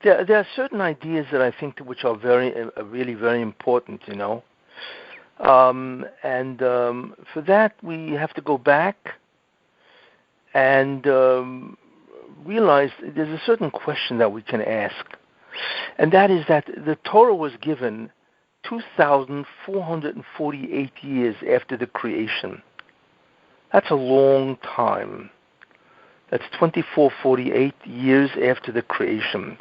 there are certain ideas that I think which are really very important, and for that we have to go back and realize there's a certain question that we can ask, and that is that the Torah was given 2,448 years after the creation. That's a long time. That's 2448 years after the creation.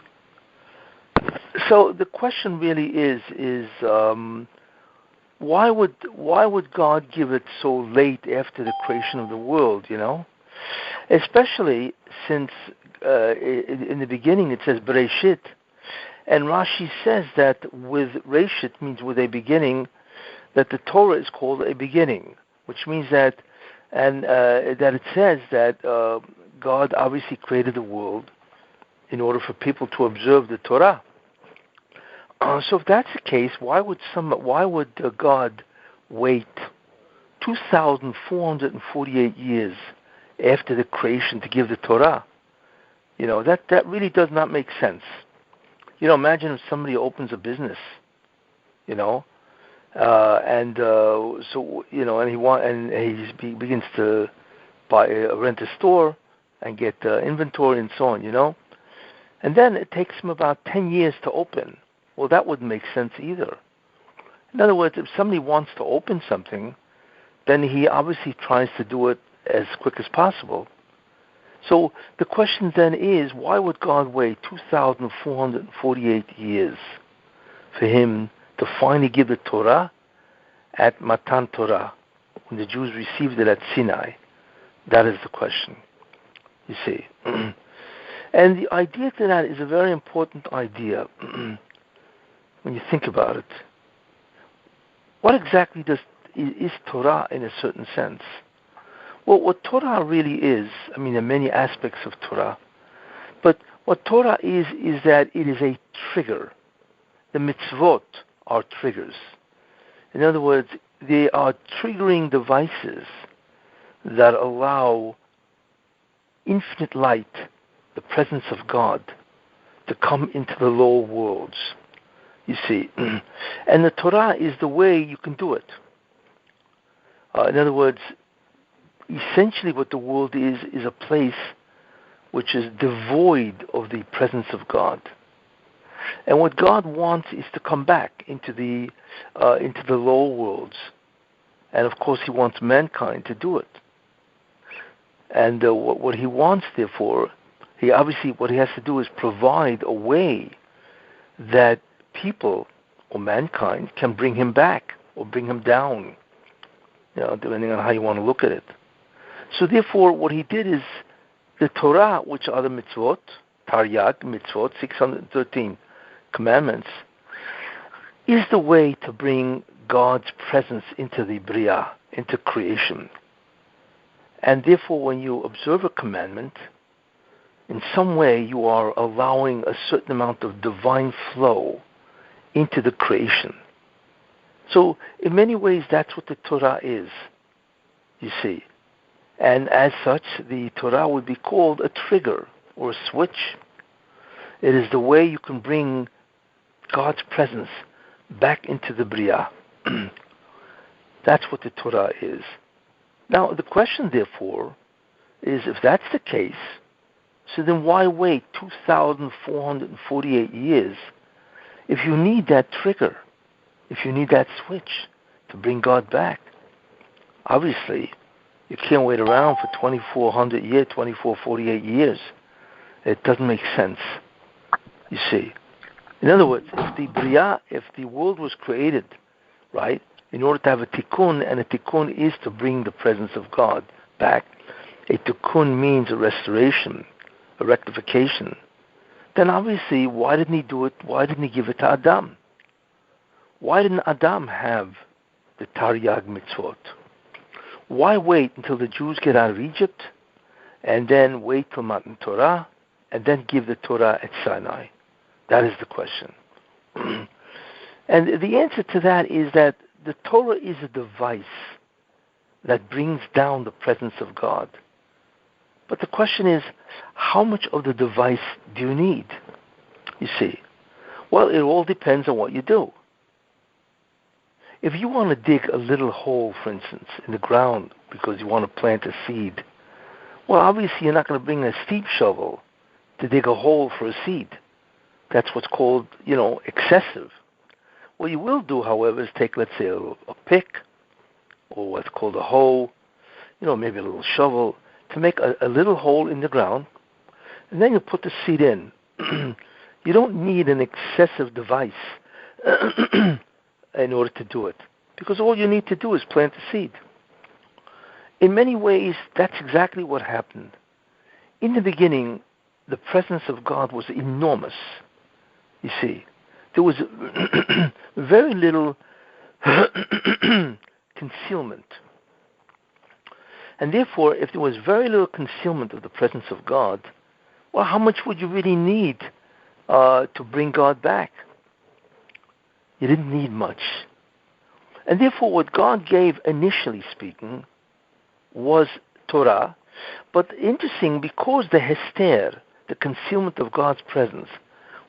So the question really is why would God give it so late after the creation of the world? Especially since in the beginning it says Bereshit, and Rashi says that with Reshit means with a beginning, that the Torah is called a beginning, which means that that it says that God obviously created the world in order for people to observe the Torah. So if that's the case, why would God wait 2,448 years after the creation to give the Torah? That really does not make sense. Imagine if somebody opens a business, and he begins to rent a store and get inventory and so on, and then it takes him about 10 years to open. Well, that wouldn't make sense either. In other words, if somebody wants to open something, then he obviously tries to do it as quick as possible. So the question then is, why would God wait 2,448 years for him to finally give the Torah at Matan Torah, when the Jews received it at Sinai? That is the question, you see. And the idea to that is a very important idea when you think about it. What exactly is Torah in a certain sense? Well, what Torah really is, there are many aspects of Torah, but what Torah is that it is a trigger. The mitzvot are triggers. In other words, they are triggering devices that allow infinite light, the presence of God, to come into the lower worlds. You see, and the Torah is the way you can do it. In other words, essentially what the world is a place which is devoid of the presence of God. And what God wants is to come back into the lower worlds. And of course he wants mankind to do it. And what he wants, therefore, what he has to do is provide a way that people or mankind can bring him back or bring him down, depending on how you want to look at it. So therefore, what he did is the Torah, which are the mitzvot, Taryag, mitzvot, 613 commandments, is the way to bring God's presence into the Bria, into creation. And therefore, when you observe a commandment, in some way you are allowing a certain amount of divine flow into the creation. So in many ways, that's what the Torah is, you see. And as such, the Torah would be called a trigger or a switch. It is the way you can bring God's presence back into the Bria. That's what the Torah is. Now, the question, therefore, is if that's the case, so then why wait 2,448 years if you need that trigger, if you need that switch to bring God back? Obviously, you can't wait around for 2,448 years. It doesn't make sense, you see. In other words, if the world was created, right, in order to have a tikkun, and a tikkun is to bring the presence of God back, a tikkun means a restoration, a rectification, then obviously, why didn't he do it? Why didn't he give it to Adam? Why didn't Adam have the Taryag mitzvot? Why wait until the Jews get out of Egypt, and then wait till Matan Torah, and then give the Torah at Sinai? That is the question. And the answer to that is that the Torah is a device that brings down the presence of God. But the question is, how much of the device do you need? You see. Well, it all depends on what you do. If you want to dig a little hole, for instance, in the ground because you want to plant a seed, well, obviously you're not going to bring a steep shovel to dig a hole for a seed. That's what's called, excessive. What you will do, however, is take, let's say, a pick, or what's called a hoe, maybe a little shovel, to make a little hole in the ground, and then you put the seed in. You don't need an excessive device in order to do it, because all you need to do is plant the seed. In many ways, that's exactly what happened. In the beginning, the presence of God was enormous. You see, there was very little concealment. And therefore, if there was very little concealment of the presence of God, well, how much would you really need to bring God back? You didn't need much. And therefore, what God gave, initially speaking, was Torah. But interesting, because the hester, the concealment of God's presence,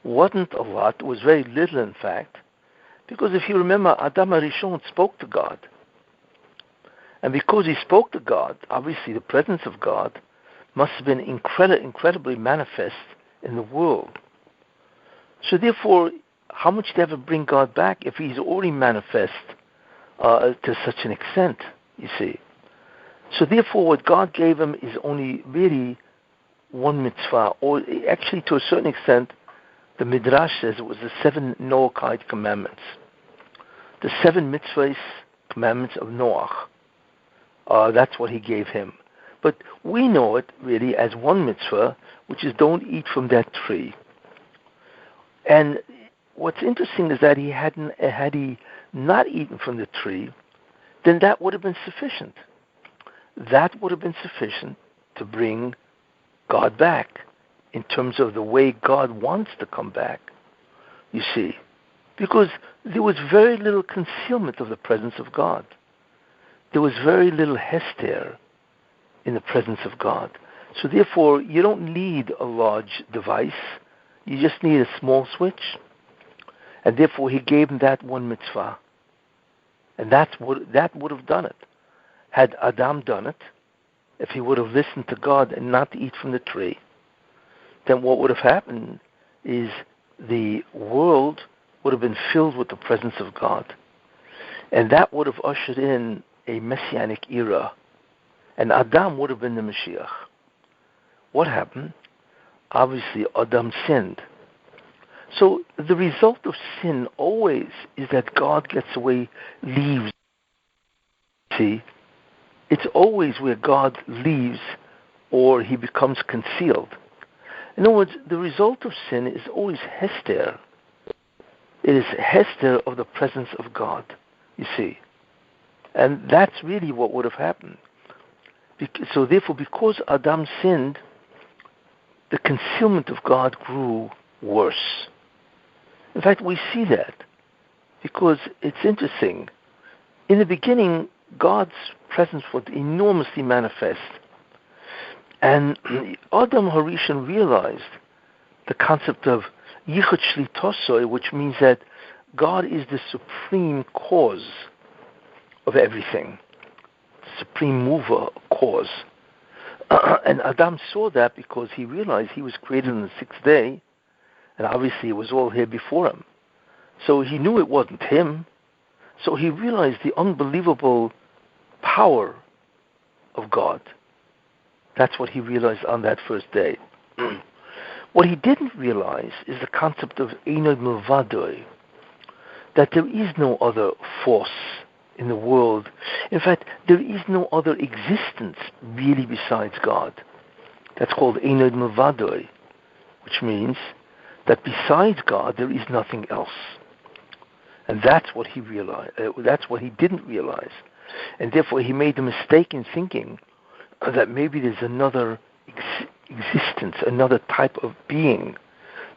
wasn't a lot, it was very little, in fact, because if you remember, Adam HaRishon spoke to God. And because he spoke to God, obviously the presence of God must have been incredibly manifest in the world. So therefore, how much do you ever bring God back if he's already manifest to such an extent, you see? So therefore, what God gave him is only really one mitzvah, or actually to a certain extent, the Midrash says it was the 7 Noahide commandments. The 7 mitzvahs, commandments of Noah. That's what he gave him. But we know it really as one mitzvah, which is don't eat from that tree. And what's interesting is that had he not eaten from the tree, then that would have been sufficient. That would have been sufficient to bring God back in terms of the way God wants to come back, you see. Because there was very little concealment of the presence of God. There was very little hester in the presence of God. So therefore, you don't need a large device. You just need a small switch. And therefore, he gave him that one mitzvah. And that would have done it. Had Adam done it, if he would have listened to God and not eat from the tree, then what would have happened is the world would have been filled with the presence of God. And that would have ushered in a messianic era. And Adam would have been the Mashiach. What happened? Obviously, Adam sinned. So the result of sin always is that God gets away, leaves. See? It's always where God leaves or he becomes concealed. In other words, the result of sin is always hester. It is hester of the presence of God, you see. And that's really what would have happened. So therefore, because Adam sinned, the concealment of God grew worse. In fact, we see that because it's interesting. In the beginning, God's presence was enormously manifest. And Adam HaRishon realized the concept of Yichud Shlitosoi, which means that God is the supreme cause of everything, supreme mover, cause. And Adam saw that because he realized he was created on the 6th day, and obviously it was all here before him. So he knew it wasn't him. So he realized the unbelievable power of God. That's what he realized on that first day. What he didn't realize is the concept of Einod Milvadoi, that there is no other force in the world. In fact, there is no other existence really besides God. That's called Einod Milvadoi, which means that besides God there is nothing else. And that's what he realized. That's what he didn't realize. And therefore he made the mistake in thinking that maybe there's another existence, another type of being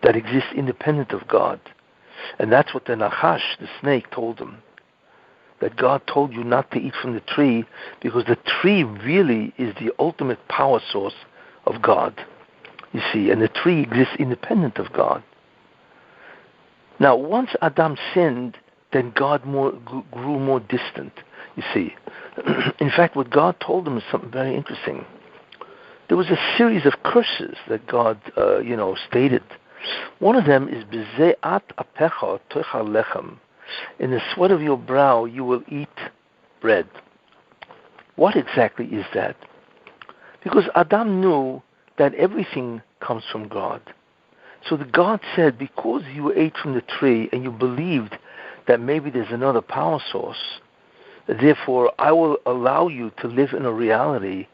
that exists independent of God. And that's what the Nachash, the snake, told him. That God told you not to eat from the tree because the tree really is the ultimate power source of God. You see, and the tree exists independent of God. Now, once Adam sinned, then God grew more distant, you see. In fact, what God told him is something very interesting. There was a series of curses that God, stated. One of them is B'ze'at apecha tochal lechem. In the sweat of your brow you will eat bread. What exactly is that? Because Adam knew that everything comes from God. So the God said, because you ate from the tree and you believed that maybe there's another power source, therefore I will allow you to live in a reality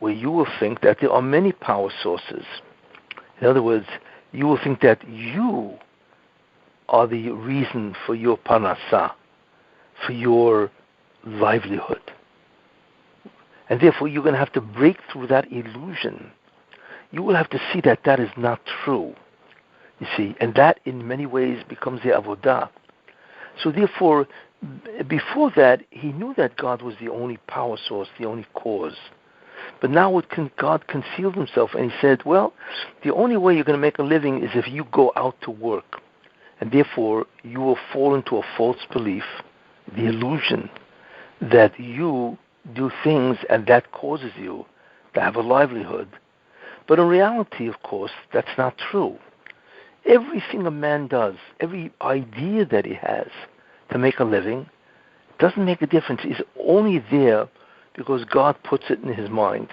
where you will think that there are many power sources. In other words, you will think that you are the reason for your parnassah, for your livelihood. And therefore you're going to have to break through that illusion. You will have to see that that is not true. You see, and that in many ways becomes the avodah. So therefore, before that, he knew that God was the only power source, the only cause. But now God concealed himself and he said, well, the only way you're going to make a living is if you go out to work. And therefore, you will fall into a false belief, the illusion that you do things and that causes you to have a livelihood. But in reality, of course, that's not true. Everything a man does, every idea that he has to make a living, doesn't make a difference. It's only there because God puts it in his mind.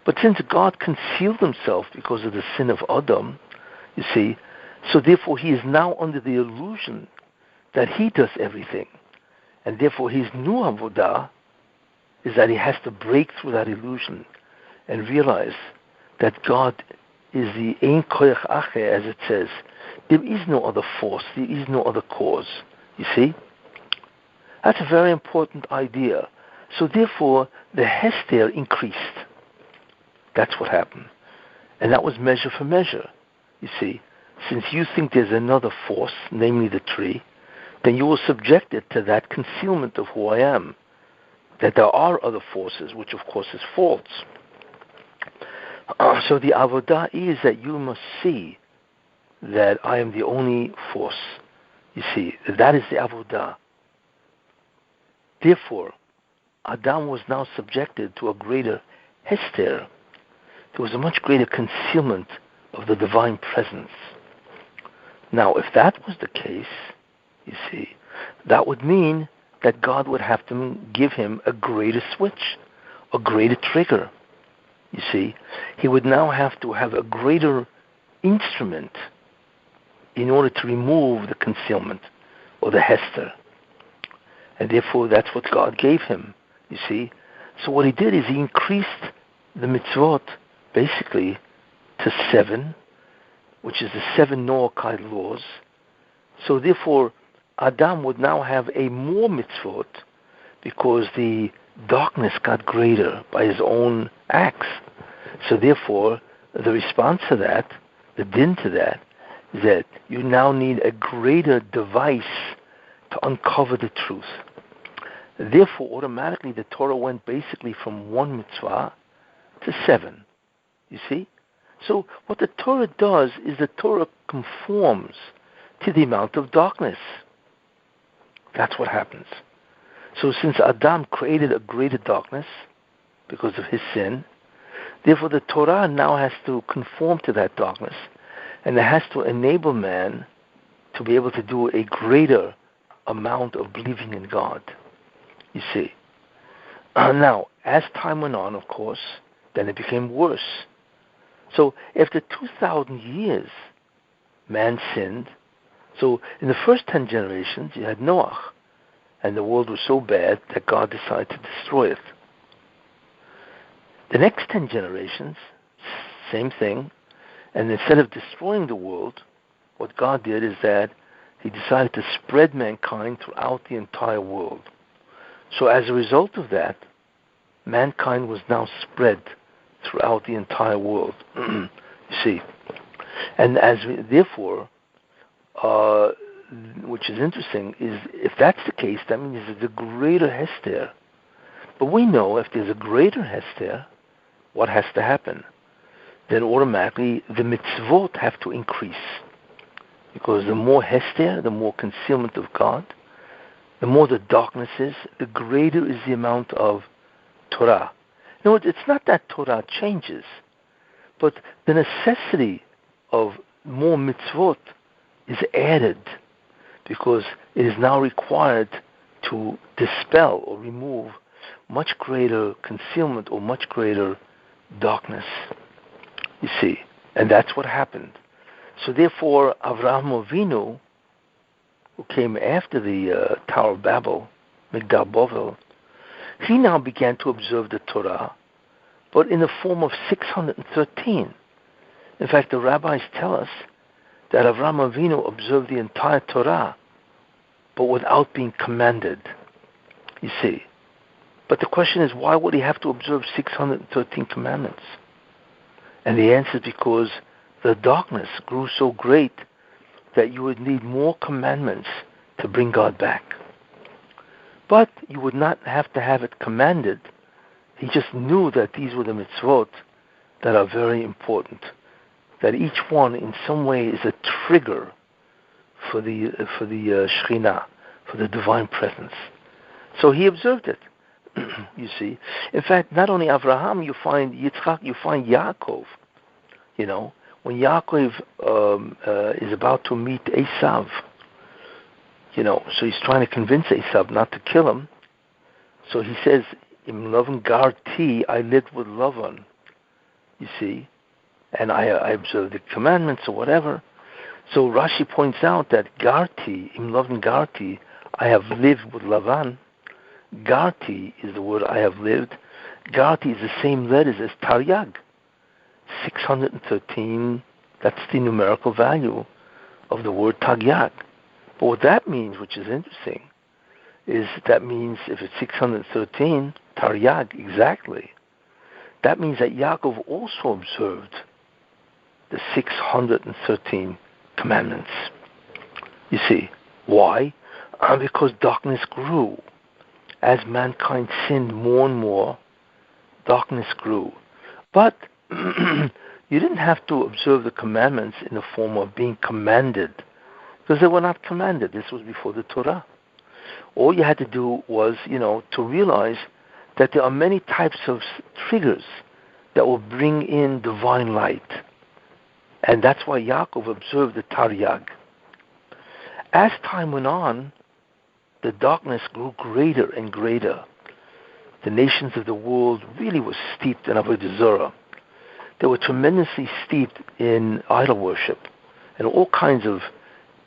But since God concealed himself because of the sin of Adam, you see, so therefore he is now under the illusion that he does everything. And therefore his new avodah is that he has to break through that illusion and realize that God is the ein koyach acher, as it says. There is no other force, there is no other cause. You see? That's a very important idea. So therefore, the hester increased. That's what happened. And that was measure for measure. You see? Since you think there's another force, namely the tree, then you will subject it to that concealment of who I am. That there are other forces, which of course is false. So the avodah is that you must see that I am the only force. You see, that is the avodah. Therefore, Adam was now subjected to a greater hester. There was a much greater concealment of the divine presence. Now, if that was the case, you see, that would mean that God would have to give him a greater switch, a greater trigger. You see, he would now have to have a greater instrument in order to remove the concealment or the hester. And therefore, that's what God gave him, you see. So what he did is he increased the mitzvot, basically, to 7, which is the 7 Noachide laws. So therefore, Adam would now have a more mitzvot because the darkness got greater by his own acts. So therefore, the response to that, the din to that, is that you now need a greater device to uncover the truth. Therefore, automatically the Torah went basically from 1 mitzvah to 7. You see? So what the Torah does is the Torah conforms to the amount of darkness. That's what happens. So since Adam created a greater darkness because of his sin, therefore the Torah now has to conform to that darkness, and it has to enable man to be able to do a greater amount of believing in God. You see. Now, as time went on, of course, then it became worse. So after 2,000 years, man sinned. So in the first 10 generations, you had Noah, and the world was so bad that God decided to destroy it. The next 10 generations, same thing, and instead of destroying the world, what God did is that he decided to spread mankind throughout the entire world. So as a result of that, mankind was now spread throughout the entire world. You see. And therefore, which is interesting, is if that's the case, that means there's a greater hester. But we know if there's a greater hester, what has to happen? Then automatically the mitzvot have to increase. Because the more hester, the more concealment of God, the more the darkness is, the greater is the amount of Torah. No, it's not that Torah changes, but the necessity of more mitzvot is added because it is now required to dispel or remove much greater concealment or much greater darkness. You see, and that's what happened. So therefore, Avraham Avinu, who came after the Tower of Babel, Migdal Bavel, he now began to observe the Torah, but in the form of 613. In fact, the rabbis tell us that Avraham Avinu observed the entire Torah, but without being commanded. You see. But the question is, why would he have to observe 613 commandments? And the answer is because the darkness grew so great that you would need more commandments to bring God back. But you would not have to have it commanded. He just knew that these were the mitzvot that are very important, that each one in some way is a trigger for the Shekhinah, for the divine presence. So he observed it. You see, in fact, not only Avraham, you find Yitzchak, you find Yaakov. You know, when Yaakov is about to meet Esav, you know, so he's trying to convince Esav not to kill him. So he says, "Im Lavan Garti, I lived with Lavan." You see, and I observed the commandments or whatever. So Rashi points out that Garti, Im Lavan Garti, I have lived with Lavan. Garti is the word I have lived. Garti is the same letters as Taryag. 613, that's the numerical value of the word Taryag. But what that means, which is interesting, is that means if it's 613, Taryag, exactly, that means that Yaakov also observed the 613 commandments. You see, why? Because darkness grew. As mankind sinned more and more, darkness grew. But you didn't have to observe the commandments in the form of being commanded, because they were not commanded. This was before the Torah. All you had to do was, to realize that there are many types of triggers that will bring in divine light. And that's why Yaakov observed the Taryag. As time went on, the darkness grew greater and greater. The nations of the world really were steeped in Avodah Zarah. They were tremendously steeped in idol worship and all kinds of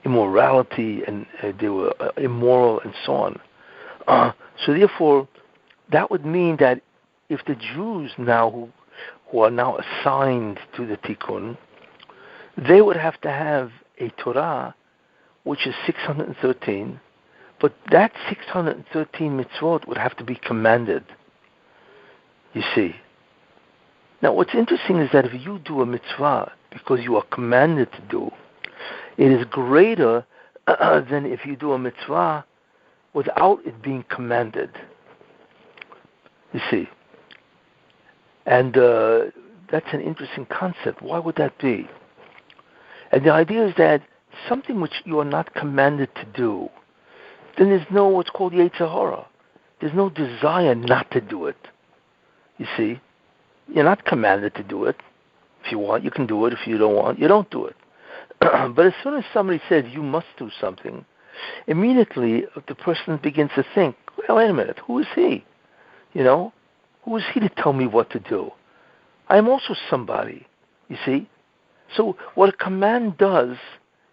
immorality, and they were immoral and so on. So therefore, that would mean that if the Jews now, who are now assigned to the Tikkun, they would have to have a Torah, which is 613, but that 613 mitzvot would have to be commanded. You see. Now, what's interesting is that if you do a mitzvah because you are commanded to do, it is greater than if you do a mitzvah without it being commanded. You see. And that's an interesting concept. Why would that be? And the idea is that something which you are not commanded to do, then there's no what's called Yetzer Hara. There's no desire not to do it. You see? You're not commanded to do it. If you want, you can do it. If you don't want, you don't do it. But as soon as somebody says you must do something, immediately the person begins to think, well, wait a minute, who is he? Who is he to tell me what to do? I am also somebody, you see? So what a command does,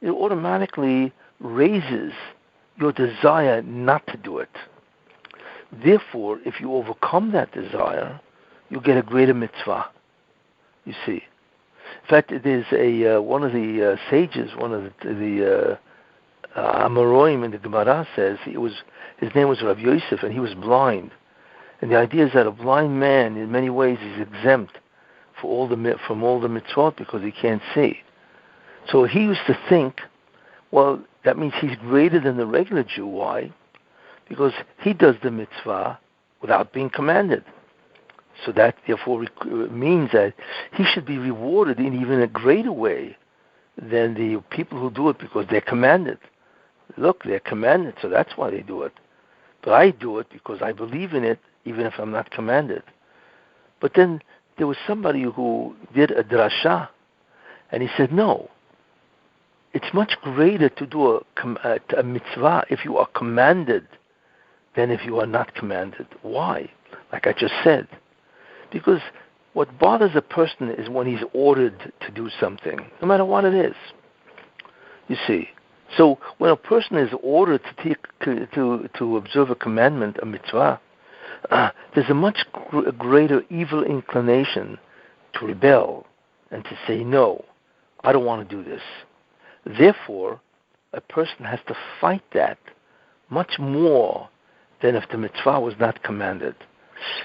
it automatically raises your desire not to do it. Therefore, if you overcome that desire, you get a greater mitzvah, you see. In fact, there's one of the sages, one of the Amoraim in the Gemara says, his name was Rabbi Yosef, and he was blind. And the idea is that a blind man, in many ways, is exempt from all the mitzvot because he can't see. So he used to think, well, that means he's greater than the regular Jew. Why? Because he does the mitzvah without being commanded. So that, therefore, means that he should be rewarded in even a greater way than the people who do it because they're commanded. Look, they're commanded, so that's why they do it. But I do it because I believe in it, even if I'm not commanded. But then there was somebody who did a drasha, and he said, no, it's much greater to do a mitzvah if you are commanded than if you are not commanded. Why? Like I just said. Because what bothers a person is when he's ordered to do something, no matter what it is. You see. So when a person is ordered to observe a commandment, a mitzvah, there's a much greater evil inclination to rebel and to say, no, I don't want to do this. Therefore, a person has to fight that much more than if the mitzvah was not commanded.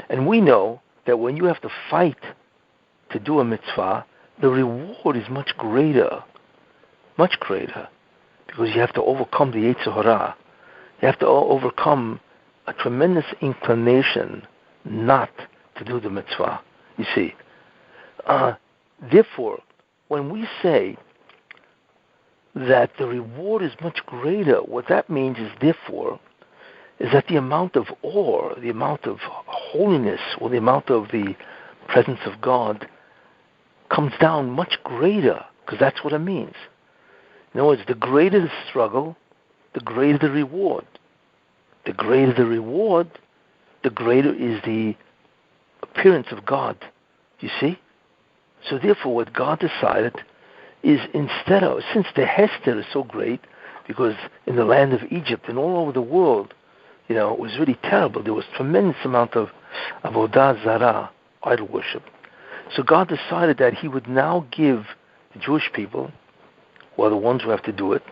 And we know that when you have to fight to do a mitzvah, the reward is much greater, because you have to overcome the Yetzer Hara. You have to overcome a tremendous inclination not to do the mitzvah. You see, therefore, when we say that the reward is much greater, what that means is, therefore, is that the amount of awe, the amount of holiness, or the amount of the presence of God comes down much greater, because that's what it means. In other words, the greater the struggle, the greater the reward. The greater the reward, the greater is the appearance of God. You see? So therefore, what God decided is, instead of, since the Hester is so great, because in the land of Egypt and all over the world, it was really terrible. There was tremendous amount of avodah zarah, idol worship. So God decided that He would now give the Jewish people, who are the ones who have to do it,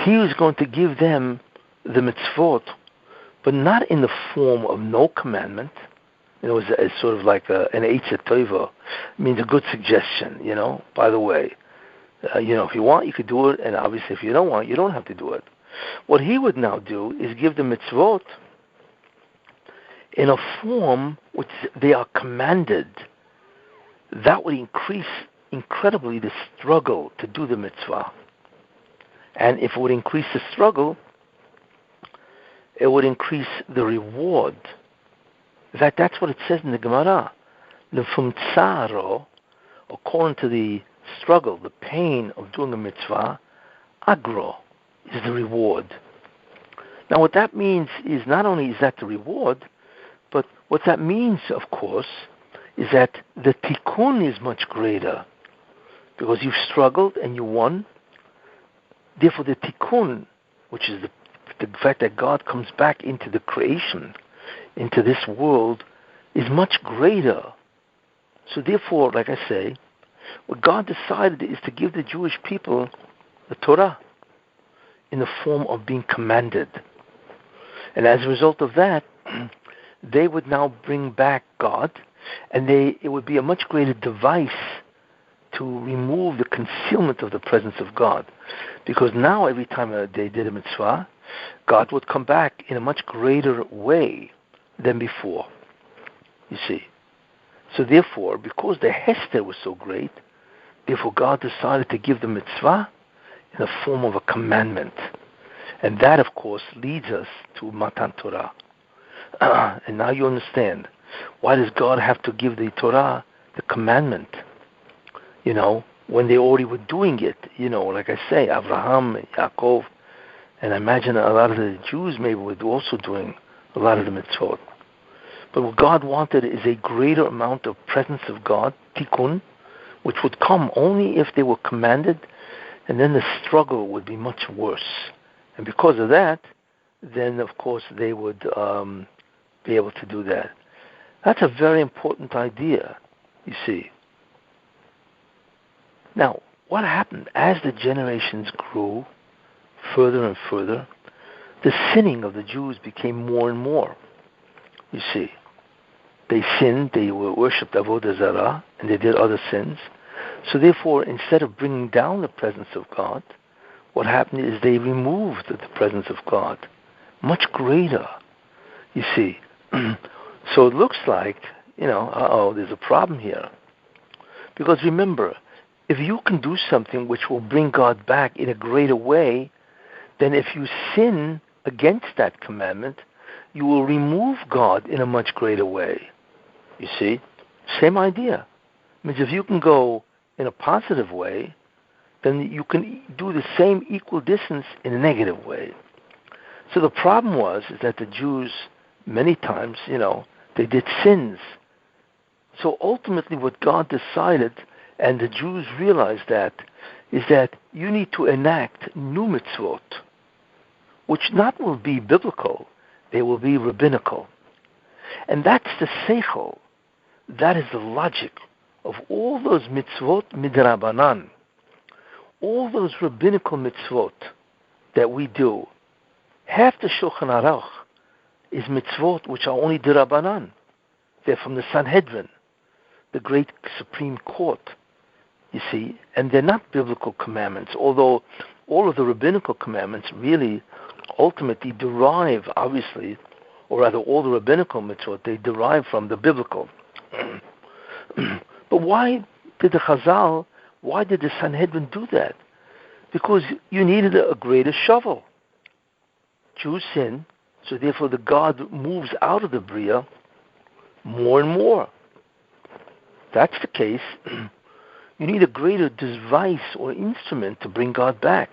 He was going to give them the mitzvot, but not in the form of no commandment. It was sort of like an eitzah tova, means a good suggestion. By the way, if you want, you could do it, and obviously, if you don't want, you don't have to do it. What He would now do is give the mitzvot in a form which they are commanded. That would increase incredibly the struggle to do the mitzvah. And if it would increase the struggle, it would increase the reward. In fact, that's what it says in the Gemara. L'fum tsaro, according to the struggle, the pain of doing a mitzvah, agro is the reward. Now, what that means is, not only is that the reward, but what that means, of course, is that the tikkun is much greater, because you've struggled and you won. Therefore, the tikkun, which is the fact that God comes back into the creation, into this world, is much greater. So therefore, like I say, what God decided is to give the Jewish people the Torah in the form of being commanded. And as a result of that, they would now bring back God, and it would be a much greater device to remove the concealment of the presence of God. Because now every time they did a mitzvah, God would come back in a much greater way than before. You see. So therefore, because the Hester was so great, therefore God decided to give the mitzvah in the form of a commandment. And that, of course, leads us to Matan Torah. And now you understand, why does God have to give the Torah, the commandment? When they already were doing it, like I say, Abraham, Yaakov, and I imagine a lot of the Jews maybe were also doing a lot of the mitzvot. But what God wanted is a greater amount of presence of God, tikkun, which would come only if they were commanded, and then the struggle would be much worse. And because of that, then of course they would be able to do that. That's a very important idea, you see. Now, what happened as the generations grew further and further? The sinning of the Jews became more and more. You see, they sinned, they worshipped avodah zarah, and they did other sins. So therefore, instead of bringing down the presence of God, what happened is they removed the presence of God, much greater. You see, so it looks like, there's a problem here. Because remember, if you can do something which will bring God back in a greater way, then if you sin against that commandment, you will remove God in a much greater way. You see? Same idea. It means if you can go in a positive way, then you can do the same equal distance in a negative way. So the problem is that the Jews, many times, they did sins. So ultimately what God decided, and the Jews realized that, is that you need to enact new mitzvot, which not will be biblical, they will be rabbinical. And that's the seichel, that is the logic of all those mitzvot midrabanan, all those rabbinical mitzvot that we do. Half the Shulchan Aruch is mitzvot which are only dirabanan. They're from the Sanhedrin, the great Supreme Court, you see, and they're not biblical commandments, although all of the rabbinical commandments really ultimately derive, obviously, or rather all the rabbinical mitzvot, they derive from the biblical. But why did the Sanhedrin do that? Because you needed a greater shovel. Jews sin, so therefore the God moves out of the Bria more and more. That's the case. You need a greater device or instrument to bring God back.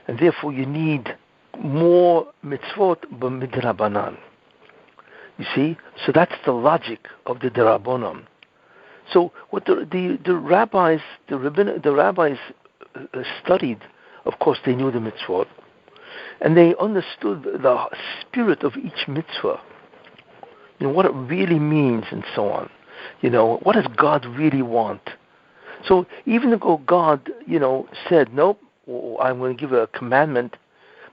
And therefore you need more mitzvot, but midrabanan. You see? So that's the logic of the derabanan. So what the rabbis studied, of course they knew the mitzvot, and they understood the spirit of each mitzvah. What it really means and so on. What does God really want? So even though God, said, nope, I'm going to give a commandment,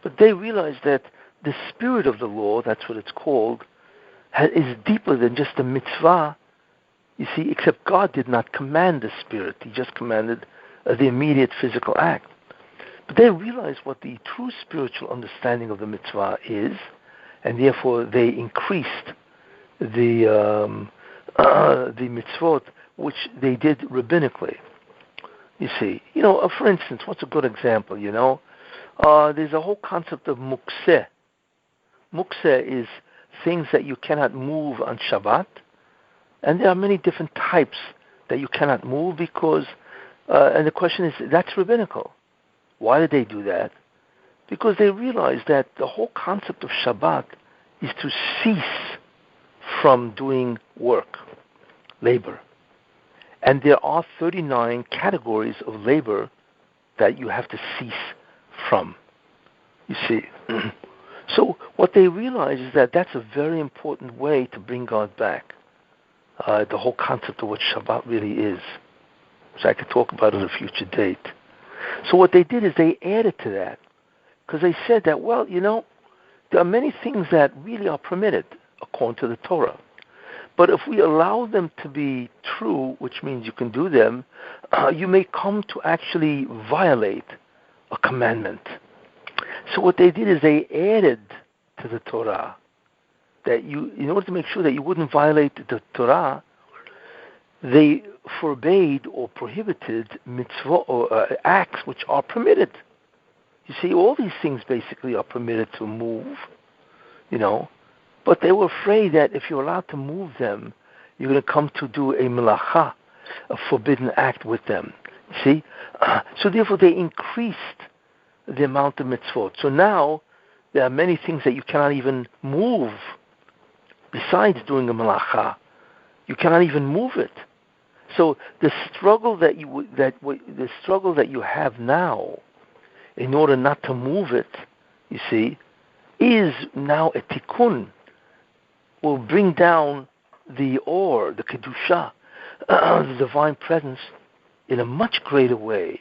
but they realized that the spirit of the law, that's what it's called, is deeper than just a mitzvah. You see, except God did not command the spirit. He just commanded the immediate physical act. But they realized what the true spiritual understanding of the mitzvah is, and therefore they increased the mitzvot which they did rabbinically. You see, for instance, what's a good example? There's a whole concept of Mukhseh. Mukhseh is things that you cannot move on Shabbat, and there are many different types that you cannot move because, and the question is, that's rabbinical. Why did they do that? Because they realized that the whole concept of Shabbat is to cease from doing work, labor. And there are 39 categories of labor that you have to cease from. You see. So what they realize is that that's a very important way to bring God back. The whole concept of what Shabbat really is. So I could talk about it at a future date. So what they did is they added to that. Because they said that, there are many things that really are permitted according to the Torah. But if we allow them to be true, which means you can do them, you may come to actually violate a commandment. So what they did is they added to the Torah that in order to make sure that you wouldn't violate the Torah, they forbade or prohibited mitzvah or acts which are permitted. You see, all these things basically are permitted to move, but they were afraid that if you're allowed to move them, you're going to come to do a melacha, a forbidden act with them. See? So therefore they increased the amount of mitzvot. So now there are many things that you cannot even move besides doing a melacha. You cannot even move it. So the struggle that you have now, in order not to move it, you see, is now a tikkun. Will bring down the or, the kedusha, the divine presence, in a much greater way.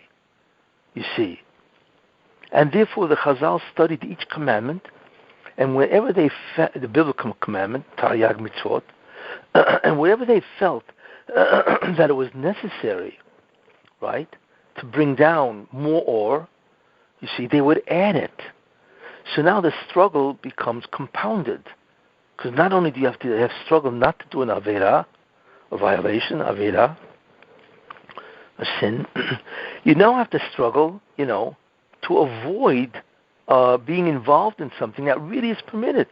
You see, and therefore the Chazal studied each commandment, and whenever they the biblical commandment, Taryag Mitzvot, and wherever they felt that it was necessary, right, to bring down more or, you see, they would add it. So now the struggle becomes compounded. Because not only do you have to have struggle not to do an avera, a violation, avera, a sin, you now have to struggle, to avoid being involved in something that really is permitted,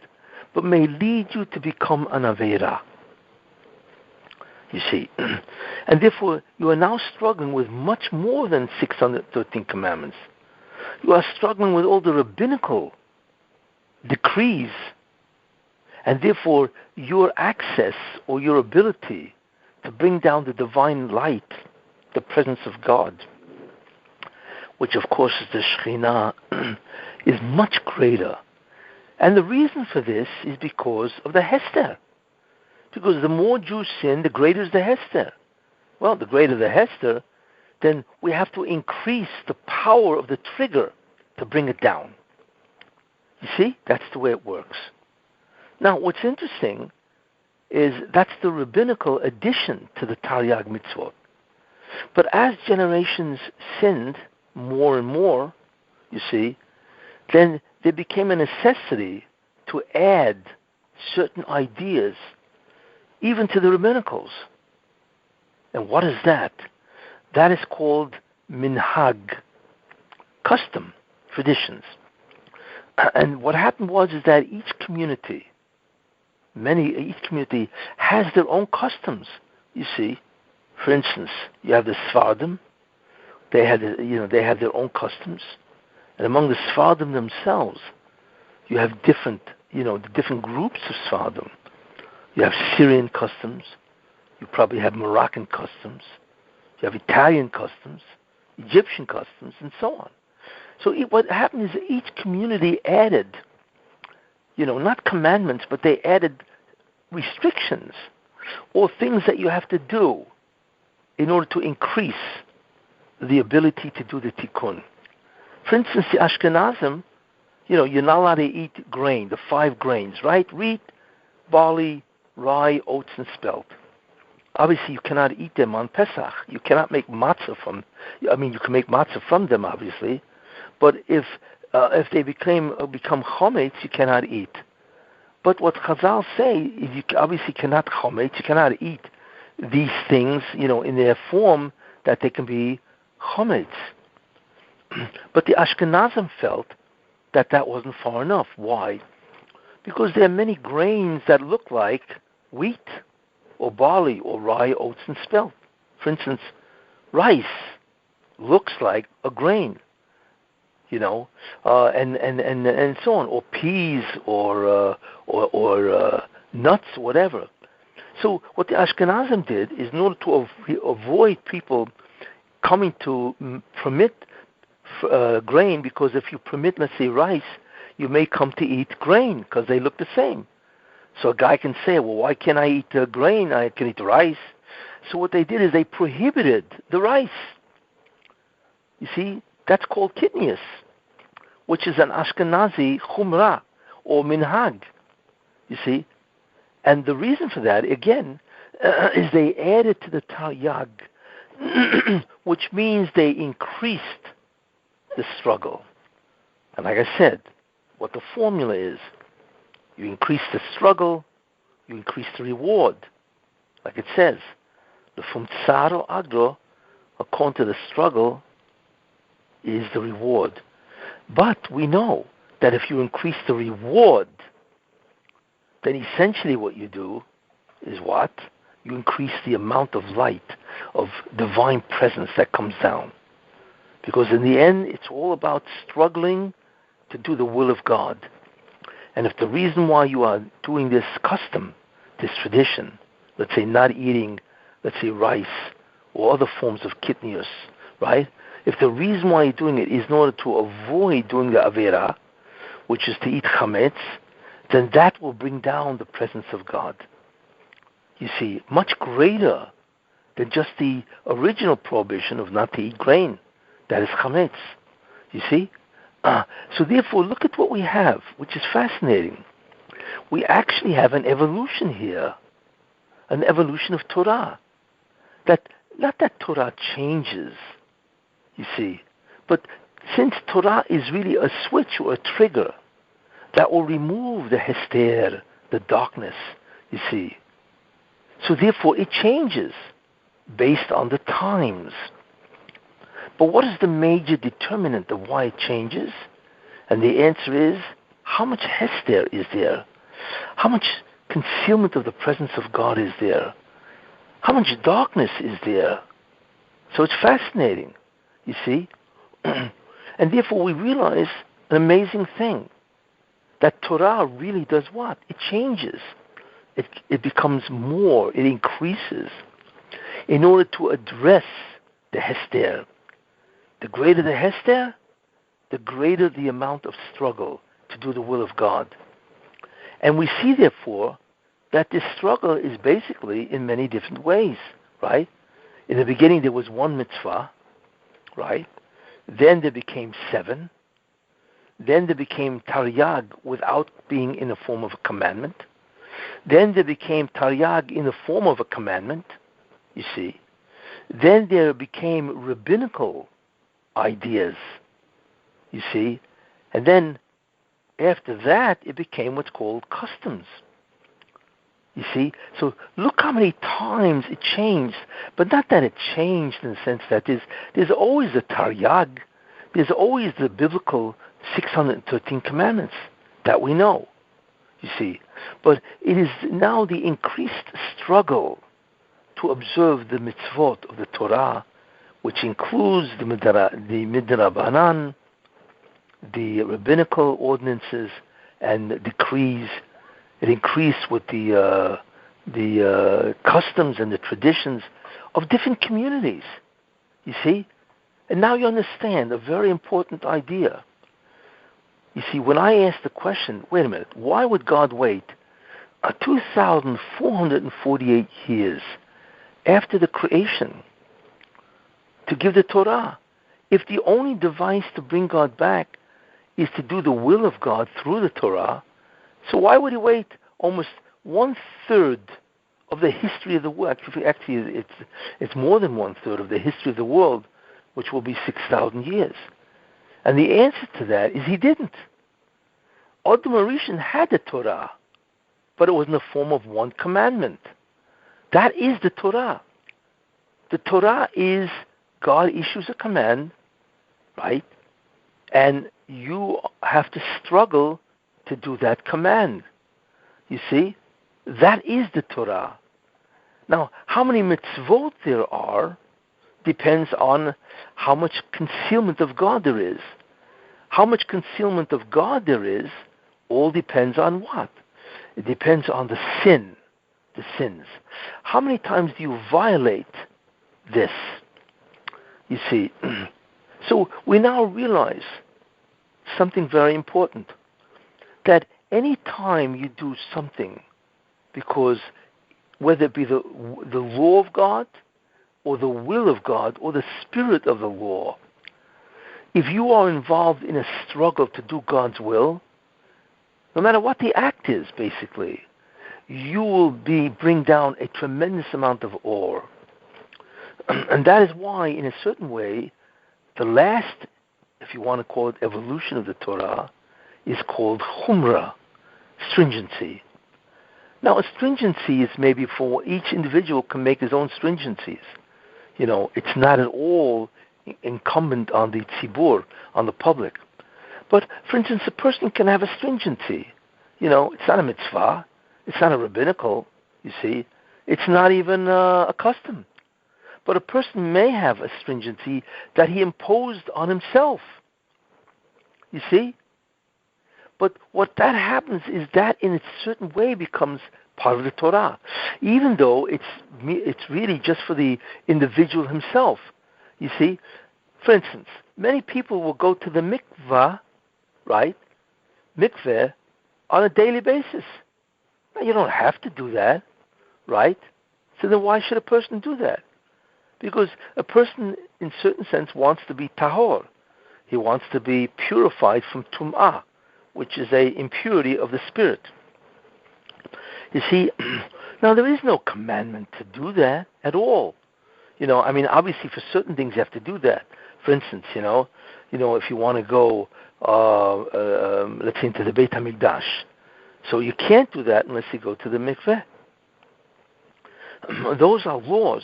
but may lead you to become an Avera. You see. And therefore, you are now struggling with much more than 613 commandments. You are struggling with all the rabbinical decrees, and therefore your access or your ability to bring down the divine light, the presence of God, which of course is the Shekhinah, is much greater. And the reason for this is because of the Hester. Because the more Jews sin, the greater is the Hester. Well, the greater the Hester, then we have to increase the power of the trigger to bring it down. You see? That's the way it works. Now, what's interesting is that's the rabbinical addition to the Taryag mitzvot. But as generations sinned more and more, you see, then there became a necessity to add certain ideas even to the rabbinicals. And what is that? That is called Minhag, custom, traditions. And what happened is that each community has their own customs. You see, for instance, you have the Sephardim. They have their own customs, and among the Sephardim themselves, you have different groups of Sephardim. You have Syrian customs. You probably have Moroccan customs. You have Italian customs, Egyptian customs, and so on. So what happened is each community added, not commandments, but they added restrictions or things that you have to do in order to increase the ability to do the tikkun. For instance, the Ashkenazim, you're not allowed to eat grain, the 5 grains, right? Wheat, barley, rye, oats, and spelt. Obviously, you cannot eat them on Pesach. You cannot make matzah from. You can make matzah from them, obviously, but if they become chometz, you cannot eat. But what Chazal say is you obviously cannot chometz. You cannot eat these things, in their form that they can be chometz. But the Ashkenazim felt that wasn't far enough. Why? Because there are many grains that look like wheat or barley or rye, oats, and spelt. For instance, rice looks like a grain, and so on, or peas or nuts, whatever. So what the Ashkenazim did is, in order to avoid people coming to permit grain, because if you permit, let's say, rice, you may come to eat grain because they look the same. So a guy can say, well, why can't I eat grain? I can eat rice. So what they did is they prohibited the rice. You see, that's called kitnius, which is an Ashkenazi chumrah or minhag. You see, and the reason for that, again, is they added to the taryag, which means they increased the struggle. And like I said, what the formula is, you increase the struggle, you increase the reward. Like it says, the fum tsaro agro, according to the struggle, is the reward. But we know that if you increase the reward, then essentially what you do is what? You increase the amount of light, of divine presence that comes down. Because in the end, it's all about struggling to do the will of God. And if the reason why you are doing this custom, this tradition, let's say not eating, let's say rice or other forms of kitnius, right? If the reason why you're doing it is in order to avoid doing the avera, which is to eat chametz, then that will bring down the presence of God. You see, much greater than just the original prohibition of not to eat grain. That is chametz. You see? So therefore, look at what we have, which is fascinating. We actually have an evolution here, an evolution of Torah. That not that Torah changes, you see, but since Torah is really a switch or a trigger that will remove the hester, the darkness, you see. So therefore, it changes based on the times. But what is the major determinant of why it changes? And the answer is, how much hester is there? How much concealment of the presence of God is there? How much darkness is there? So it's fascinating, you see. And therefore we realize an amazing thing, that Torah really does what? It changes. It becomes more, it increases in order to address the hester. The greater the hester, the greater the amount of struggle to do the will of God. And we see, therefore, that this struggle is basically in many different ways, right? In the beginning, there was one mitzvah, right? Then there became 7. Then there became taryag without being in the form of a commandment. Then there became taryag in the form of a commandment, you see. Then there became rabbinical ideas, you see. And then after that, it became what's called customs. You see? So look how many times it changed. But not that it changed in the sense that there's always the taryag. There's always the biblical 613 commandments that we know. You see? But it is now the increased struggle to observe the mitzvot of the Torah, which includes the midrabanan, the rabbinical ordinances and decrees. It increased with the customs and the traditions of different communities, you see? And now you understand a very important idea. You see, when I ask the question, wait a minute, why would God wait 2,448 years after the creation to give the Torah, if the only device to bring God back is to do the will of God through the Torah? So why would he wait almost 1/3 of the history of the world? Actually, it's more than 1/3 of the history of the world, which will be 6,000 years. And the answer to that is he didn't. Adam Rishon had the Torah, but it was in the form of one commandment. That is the Torah. The Torah is God issues a command, right? And you have to struggle to do that command. You see? That is the Torah. Now, how many mitzvot there are depends on how much concealment of God there is. How much concealment of God there is all depends on what? It depends on the sin, the sins. How many times do you violate this? You see? So we now realize something very important, that any time you do something, because whether it be the law of God or the will of God or the spirit of the law, if you are involved in a struggle to do God's will, no matter what the act is, basically, you will bring down a tremendous amount of awe. And that is why, in a certain way, the last, if you want to call it evolution of the Torah, is called chumrah, stringency. Now, a stringency is maybe for each individual can make his own stringencies. You know, it's not at all incumbent on the tzibur, on the public. But, for instance, a person can have a stringency. You know, it's not a mitzvah. It's not a rabbinical, you see. It's not even a custom. But a person may have a stringency that he imposed on himself. You see? But what that happens is that in a certain way becomes part of the Torah, even though it's really just for the individual himself. You see? For instance, many people will go to the mikvah, right? Mikveh, on a daily basis. Now, you don't have to do that, right? So then why should a person do that? Because a person, in a certain sense, wants to be tahor. He wants to be purified from tum'ah, which is a impurity of the spirit. You see, now there is no commandment to do that at all. You know, I mean, obviously for certain things you have to do that. For instance, you know, if you want to go, let's say, into the Beit HaMikdash, so you can't do that unless you go to the mikveh. Those are laws.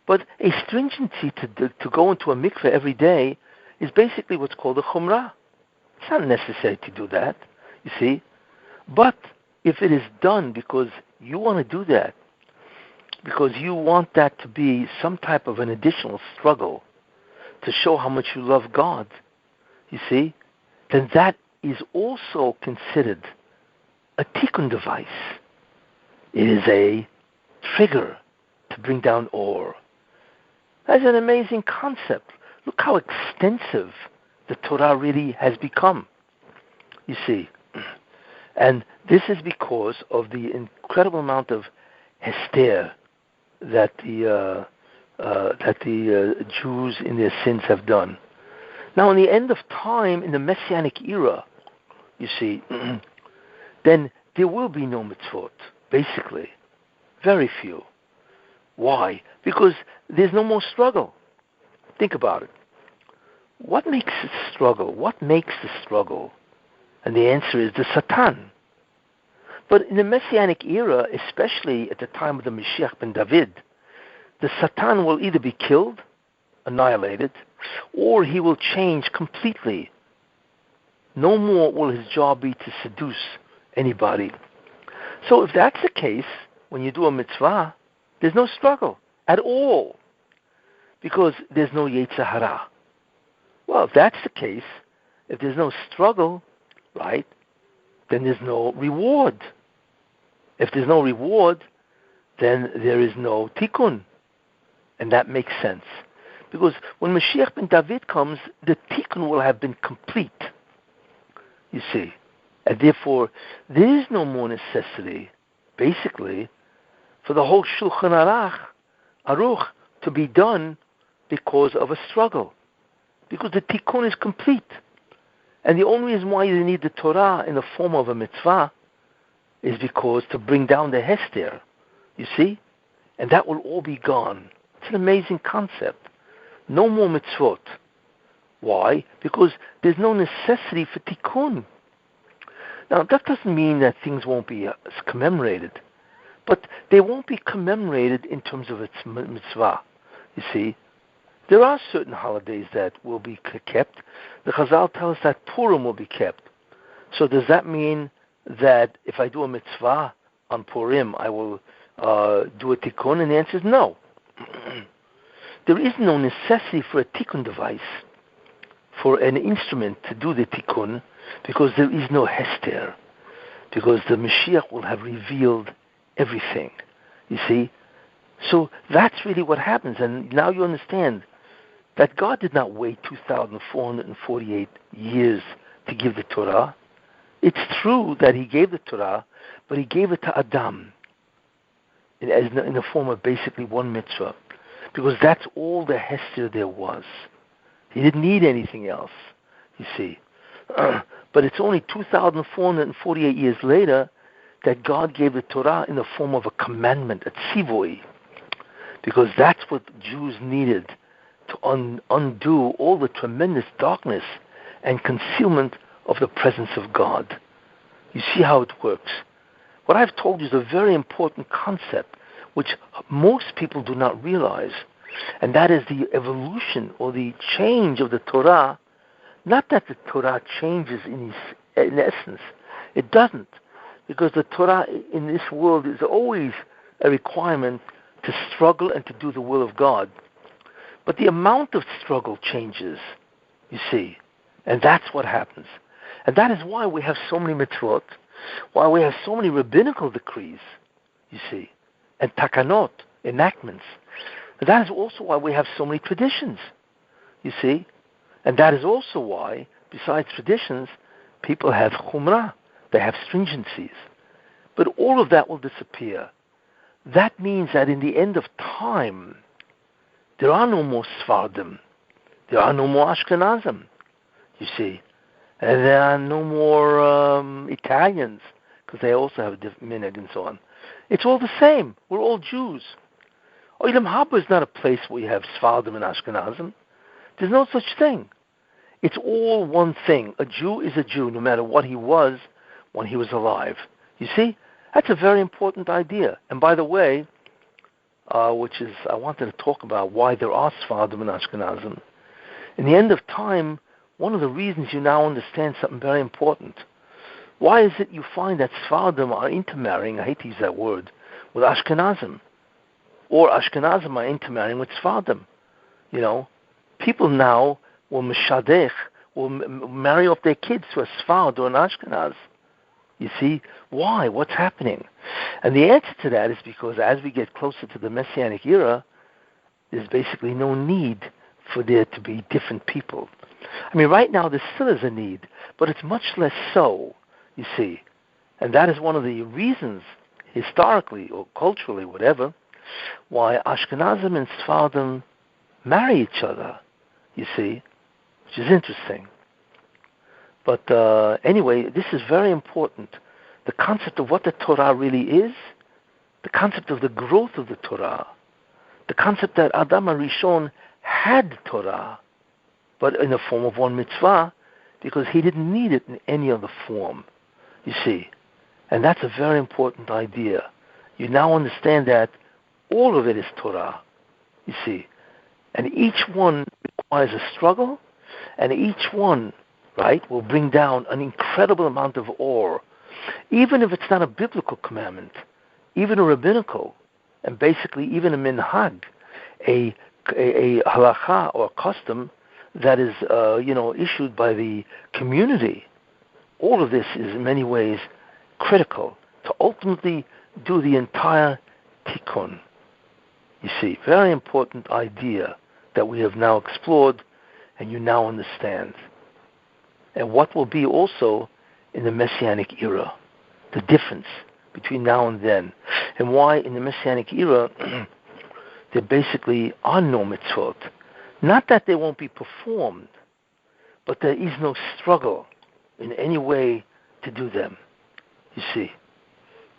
But a stringency to go into a mikveh every day is basically what's called a chumrah. It's not necessary to do that, you see. But if it is done because you want to do that, because you want that to be some type of an additional struggle to show how much you love God, you see, then that is also considered a tikkun device. It is a trigger to bring down or. That's an amazing concept. Look how extensive the Torah really has become, you see. And this is because of the incredible amount of hester that the Jews in their sins have done. Now, in the end of time, in the Messianic era, you see, then there will be no mitzvot, basically. Very few. Why? Because there's no more struggle. Think about it. What makes it struggle? What makes the struggle? And the answer is the Satan. But in the Messianic era, especially at the time of the Mashiach ben David, the Satan will either be killed, annihilated, or he will change completely. No more will his job be to seduce anybody. So if that's the case, when you do a mitzvah, there's no struggle at all, because there's no Yetzer Hara. Well, if that's the case, if there's no struggle, right, then there's no reward. If there's no reward, then there is no tikkun. And that makes sense. Because when Mashiach ben David comes, the tikkun will have been complete, you see. And therefore, there is no more necessity, basically, for the whole Shulchan Aruch to be done because of a struggle. Because the tikkun is complete. And the only reason why you need the Torah in the form of a mitzvah is because to bring down the hester, you see? And that will all be gone. It's an amazing concept. No more mitzvot. Why? Because there's no necessity for tikkun. Now, that doesn't mean that things won't be commemorated, but they won't be commemorated in terms of its mitzvah, you see. There are certain holidays that will be kept. The Chazal tell us that Purim will be kept. So does that mean that if I do a mitzvah on Purim, I will do a tikkun? And the answer is no. There is no necessity for a tikkun device, for an instrument to do the tikkun, because there is no hester, because the Mashiach will have revealed everything, you see. So that's really what happens, and now you understand that God did not wait 2,448 years to give the Torah. It's true that he gave the Torah, but he gave it to Adam in the form of basically one mitzvah, because that's all the hester there was. He didn't need anything else, you see. But it's only 2,448 years later that God gave the Torah in the form of a commandment, a tzivui, because that's what Jews needed to undo all the tremendous darkness and concealment of the presence of God. You see how it works. What I've told you is a very important concept which most people do not realize, and that is the evolution or the change of the Torah. Not that the Torah changes in essence. It doesn't, because the Torah in this world is always a requirement to struggle and to do the will of God. But the amount of struggle changes, you see, and that's what happens. And that is why we have so many mitzvot, why we have so many rabbinical decrees, you see, and takanot, enactments. And that is also why we have so many traditions, you see. And that is also why, besides traditions, people have chumrah, they have stringencies. But all of that will disappear. That means that in the end of time, there are no more Sfardim, there are no more Ashkenazim, you see. And there are no more Italians, because they also have a different Minhag and so on. It's all the same. We're all Jews. Olam Haba is not a place where you have Sfardim and Ashkenazim. There's no such thing. It's all one thing. A Jew is a Jew, no matter what he was when he was alive. You see? That's a very important idea. And by the way, which is I wanted to talk about why there are Sephardim and Ashkenazim. In the end of time, one of the reasons you now understand something very important. Why is it you find that Sephardim are intermarrying, I hate to use that word, with Ashkenazim? Or Ashkenazim are intermarrying with Sephardim? You know, people now will mishadech, will marry off their kids to a Sfard or an Ashkenaz. You see, why? What's happening? And the answer to that is because as we get closer to the Messianic era, there's basically no need for there to be different people. I mean, right now there still is a need, but it's much less so, you see. And that is one of the reasons, historically or culturally, whatever, why Ashkenazim and Sephardim marry each other, you see, which is interesting. But anyway, this is very important. The concept of what the Torah really is, the concept of the growth of the Torah, the concept that Adam HaRishon had Torah, but in the form of one mitzvah, because he didn't need it in any other form, you see. And that's a very important idea. You now understand that all of it is Torah, you see. And each one requires a struggle, and each one, right, will bring down an incredible amount of awe, even if it's not a biblical commandment, even a rabbinical, and basically even a minhag, a halacha or custom that is, issued by the community. All of this is in many ways critical to ultimately do the entire tikkun. You see, very important idea that we have now explored and you now understand. And what will be also in the Messianic era, the difference between now and then, and why in the Messianic era there basically are no mitzvot. Not that they won't be performed, but there is no struggle in any way to do them, you see.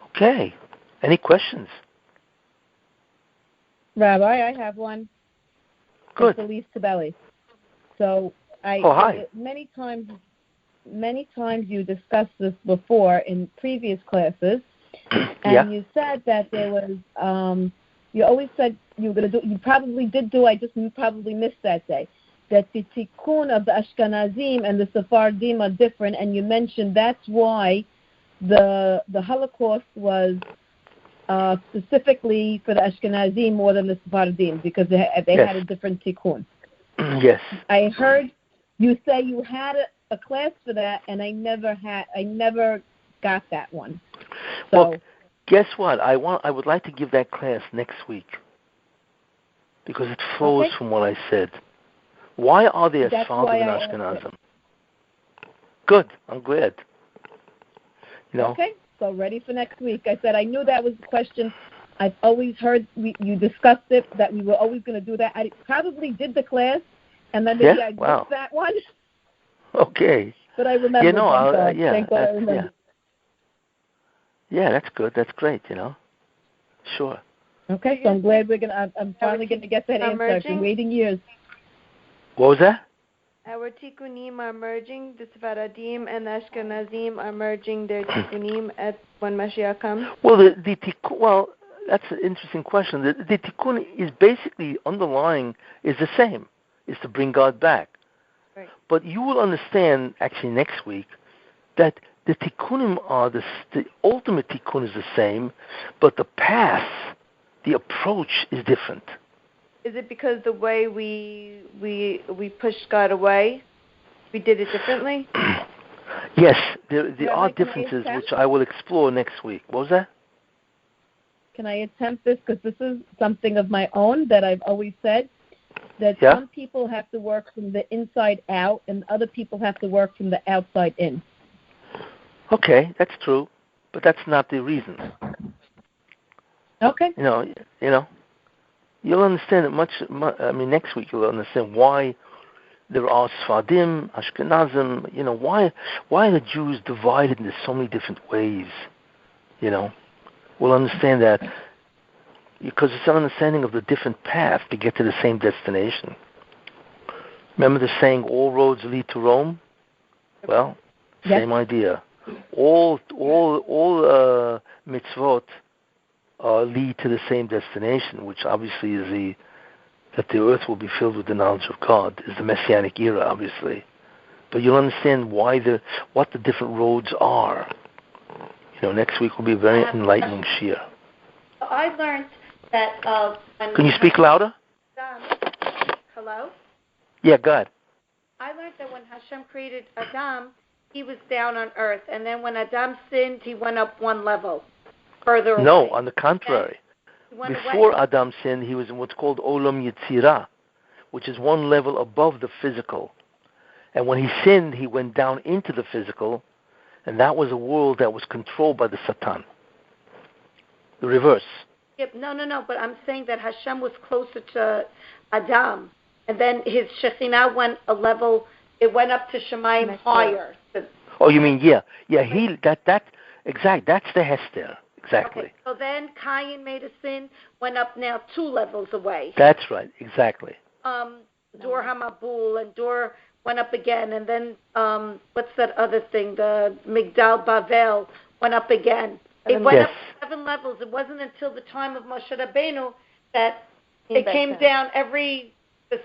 Okay, any questions? Rabbi, I have one. Good. It's Elise Tabelli. So hi. Many times you discussed this before in previous classes, and you said that there was, you always said you were going to do, you probably did do, you probably missed that day, that the tikkun of the Ashkenazim and the Sephardim are different, and you mentioned that's why the Holocaust was specifically for the Ashkenazim more than the Sephardim, because they had a different tikkun. Yes. I heard you say you had a class for that, and I never got that one. So, well, guess what? I would like to give that class next week because it flows from what I said. Why are there Sephardim and Ashkenazim? Good. I'm glad. You know. Okay. So ready for next week. I said I knew that was the question. I've always heard you discussed it, that we were always going to do that. I probably did the class, and then maybe I missed that one. Okay. But I remember. Thank God I remember. Yeah, that's good. That's great. Sure. Okay, so I'm glad I'm finally going to get that answer. I've been waiting years. What was that? Our tikkunim are merging. The Sephardim and the Ashkenazim are merging their tikkunim when Mashiach comes. Well, the tikkun. Well, that's an interesting question. The tikkun is basically underlying is the same. Is to bring God back. Right. But you will understand actually next week that the tikkunim are the ultimate tikkun is the same, but the path, the approach is different. Is it because the way we pushed God away, we did it differently? Yes, there are differences which I will explore next week. What was that? Can I attempt this? Because this is something of my own that I've always said, that some people have to work from the inside out and other people have to work from the outside in. Okay, that's true, but that's not the reason. Okay. You'll understand it next week you'll understand why there are Sephardim, Ashkenazim, why are the Jews divided into so many different ways, We'll understand that because it's an understanding of the different path to get to the same destination. Remember the saying, all roads lead to Rome? Well, same idea. All mitzvot lead to the same destination, which obviously is that the earth will be filled with the knowledge of God, is the Messianic era, obviously. But you'll understand what the different roads are. Next week will be a very enlightening shiur. So I learned that... Can you speak louder? Hello? Yeah, go ahead. I learned that when Hashem created Adam, he was down on earth. And then when Adam sinned, he went up one level further away. No, on the contrary. Before away. Adam sinned, he was in what's called Olam Yetzirah, which is one level above the physical. And when he sinned, he went down into the physical, and that was a world that was controlled by the Satan. The reverse. Yep, no, but I'm saying that Hashem was closer to Adam, and then his Shekhinah went a level, it went up to Shemayim higher. Oh, you mean, yeah, exactly, that's the Hester, exactly. Okay, so then Cain made a sin, went up now 2 levels away. That's right, exactly. Dor HaMabul, and Dor went up again, and then what's that other thing? The Migdal Bavel went up again. It went up 7 levels. It wasn't until the time of Moshe Rabbeinu that it came down the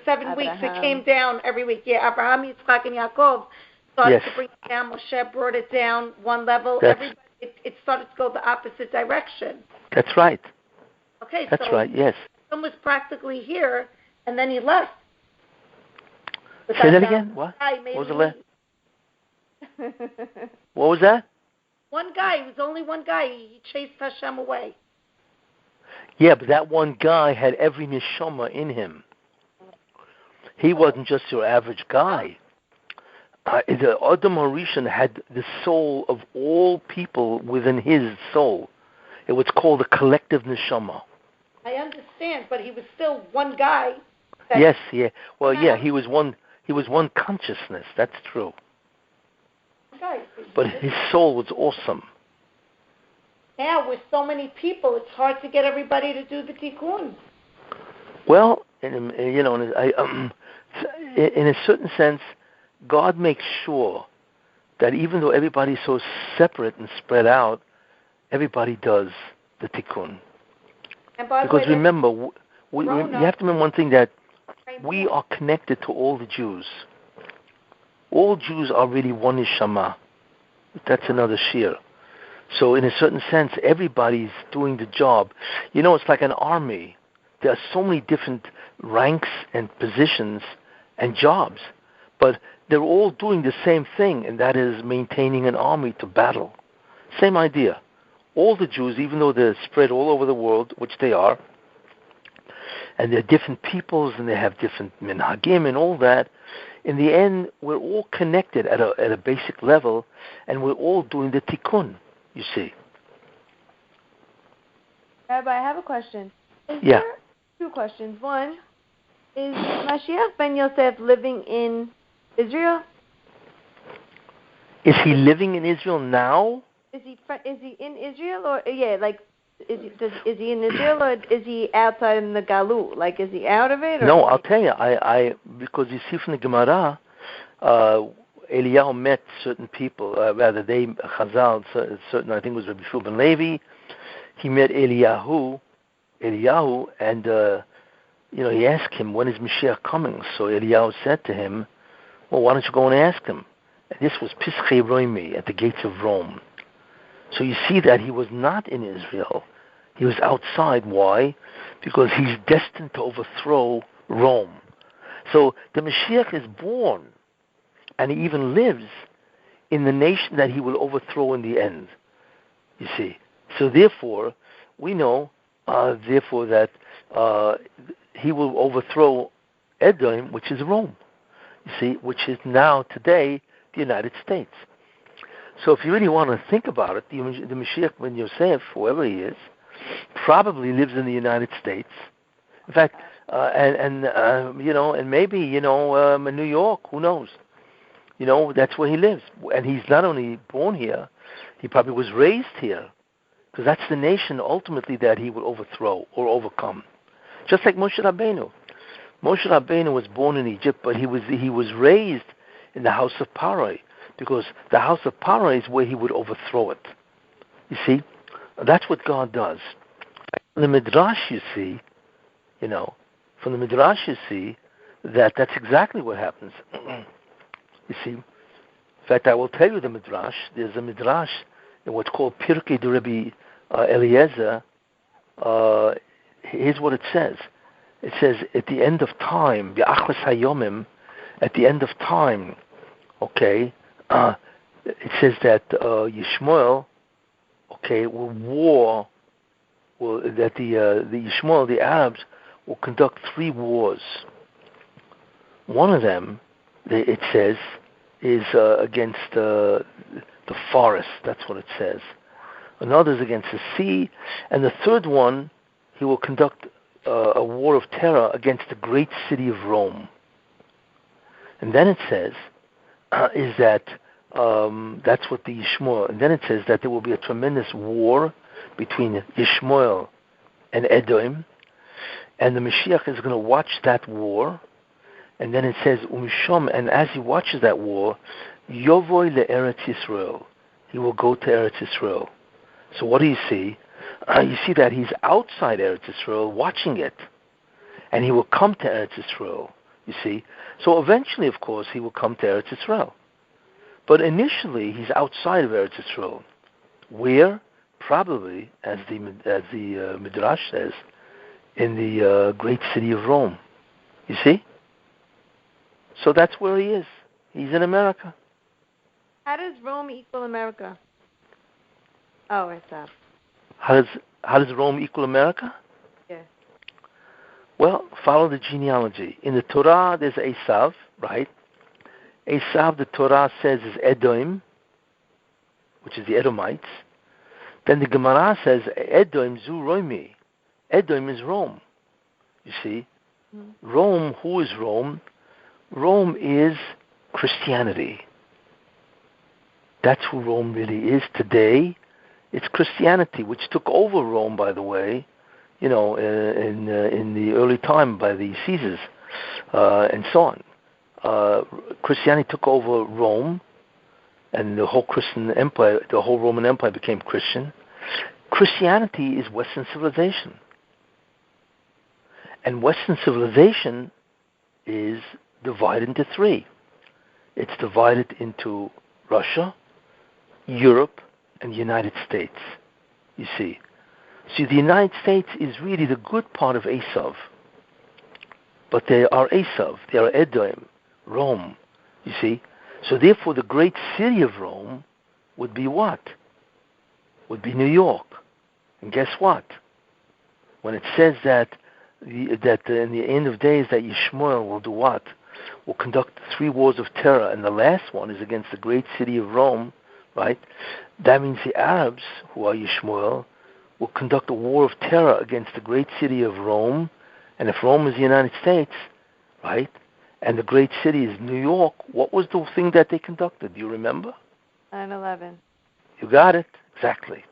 7 weeks. It came down every week. Yeah, Abraham, Yitzchak, and Yaakov started to bring it down. Moshe brought it down 1 level. It started to go the opposite direction. That's right. Okay, that's right. Yes. Hashem was practically here, and then he left. Say that again? What? What was the last? What was that? One guy. It was only one guy. He chased Hashem away. Yeah, but that one guy had every neshama in him. He wasn't just your average guy. The Adam HaRishon had the soul of all people within his soul. It was called the collective neshama. I understand, but he was still one guy. Yes, yeah. Well, yeah, he was one consciousness. That's true. Okay. But his soul was awesome. Now, with so many people, it's hard to get everybody to do the tikkun. Well, in a certain sense, God makes sure that even though everybody's so separate and spread out, everybody does the tikkun. And by because the way, remember, you have to remember one thing, that we are connected to all the Jews. All Jews are really one neshama. That's another shiur. So in a certain sense, everybody's doing the job. It's like an army. There are so many different ranks and positions and jobs, but they're all doing the same thing, and that is maintaining an army to battle. Same idea. All the Jews, even though they're spread all over the world, which they are, and they're different peoples, and they have different minhagim and all that, in the end, we're all connected at a basic level, and we're all doing the tikkun, you see. Rabbi, I have a question. Yeah. 2 questions. One, is Mashiach ben Yosef living in Israel? Is he living in Israel now? Is he in Israel, or is he in Israel, or is he outside in the Galut? Like, is he out of it? Or no, I'll tell you. Because you see from the Gemara, Eliyahu met certain people. Chazal, certain, I think it was Rabbi Shua ben Levi. He met Eliyahu, and he asked him, when is Mashiach coming? So Eliyahu said to him, well, why don't you go and ask him? And this was Pischei Roimi, at the gates of Rome. So you see that he was not in Israel. He was outside. Why? Because he's destined to overthrow Rome. So the Mashiach is born, and he even lives in the nation that he will overthrow in the end. You see. So therefore, we know, that he will overthrow Edom, which is Rome. You see, which is now, today, the United States. So if you really want to think about it, the Mashiach ben Yosef, whoever he is, probably lives in the United States. In fact, and maybe, in New York, who knows? That's where he lives. And he's not only born here, he probably was raised here. Because that's the nation, ultimately, that he will overthrow or overcome. Just like Moshe Rabbeinu. Moshe Rabbeinu was born in Egypt, but he was raised in the house of Paro. Because the house of Paro is where he would overthrow it. You see? That's what God does. the Midrash, you see, from the Midrash, you see that that's exactly what happens. You see, in fact, I will tell you the Midrash. There's a Midrash in what's called Pirkei de Rabbi Eliezer. Here's what it says. It says, at the end of time, B'achras hayomim, at the end of time, okay, it says that Yishmael, okay, that the Yishmael, the Arabs, will conduct 3 wars. One of them, it says, is against the forest. That's what it says. Another is against the sea, and the third one, he will conduct a war of terror against the great city of Rome. And then it says, is that that's what the Yishmael. And then it says that there will be a tremendous war between Yishmael and Edom, and the Mashiach is going to watch that war. And then it says, Umishom, and as he watches that war, Yovoy le'eretz Yisrael, he will go to Eretz Yisrael. So what do you see? You see that he's outside Eretz Yisrael watching it, and he will come to Eretz Yisrael. You see, so eventually, of course, he will come to Eretz Yisrael. But initially, he's outside of Eretz Yisrael. Where? Probably, as the Midrash says, in the great city of Rome. You see? So that's where he is. He's in America. How does Rome equal America? Oh, it's up. How does Rome equal America? Yeah. Well, follow the genealogy. In the Torah, there's Esav, right? Esav, the Torah says, is Edom, which is the Edomites. Then the Gemara says, Edom zu Roimi. Edom is Rome. You see? Mm-hmm. Rome, who is Rome? Rome is Christianity. That's who Rome really is today. It's Christianity, which took over Rome, by the way, in the early time by the Caesars and so on. Christianity took over Rome, and the whole Christian empire, the whole Roman Empire became Christian. Christianity is Western civilization. And Western civilization is divided into 3. It's divided into Russia, Europe, and the United States. You see. See, the United States is really the good part of Esav. But they are Esav, they are Edom, Rome. You see. So therefore the great city of Rome would be what? Would be New York. And guess what? When it says that in the end of days that Yishmael will do what? Will conduct 3 wars of terror, and the last one is against the great city of Rome, right? That means the Arabs, who are Yishmael, will conduct a war of terror against the great city of Rome, and if Rome is the United States, right, and the great city is New York, what was the thing that they conducted? Do you remember? 9/11. You got it. Exactly.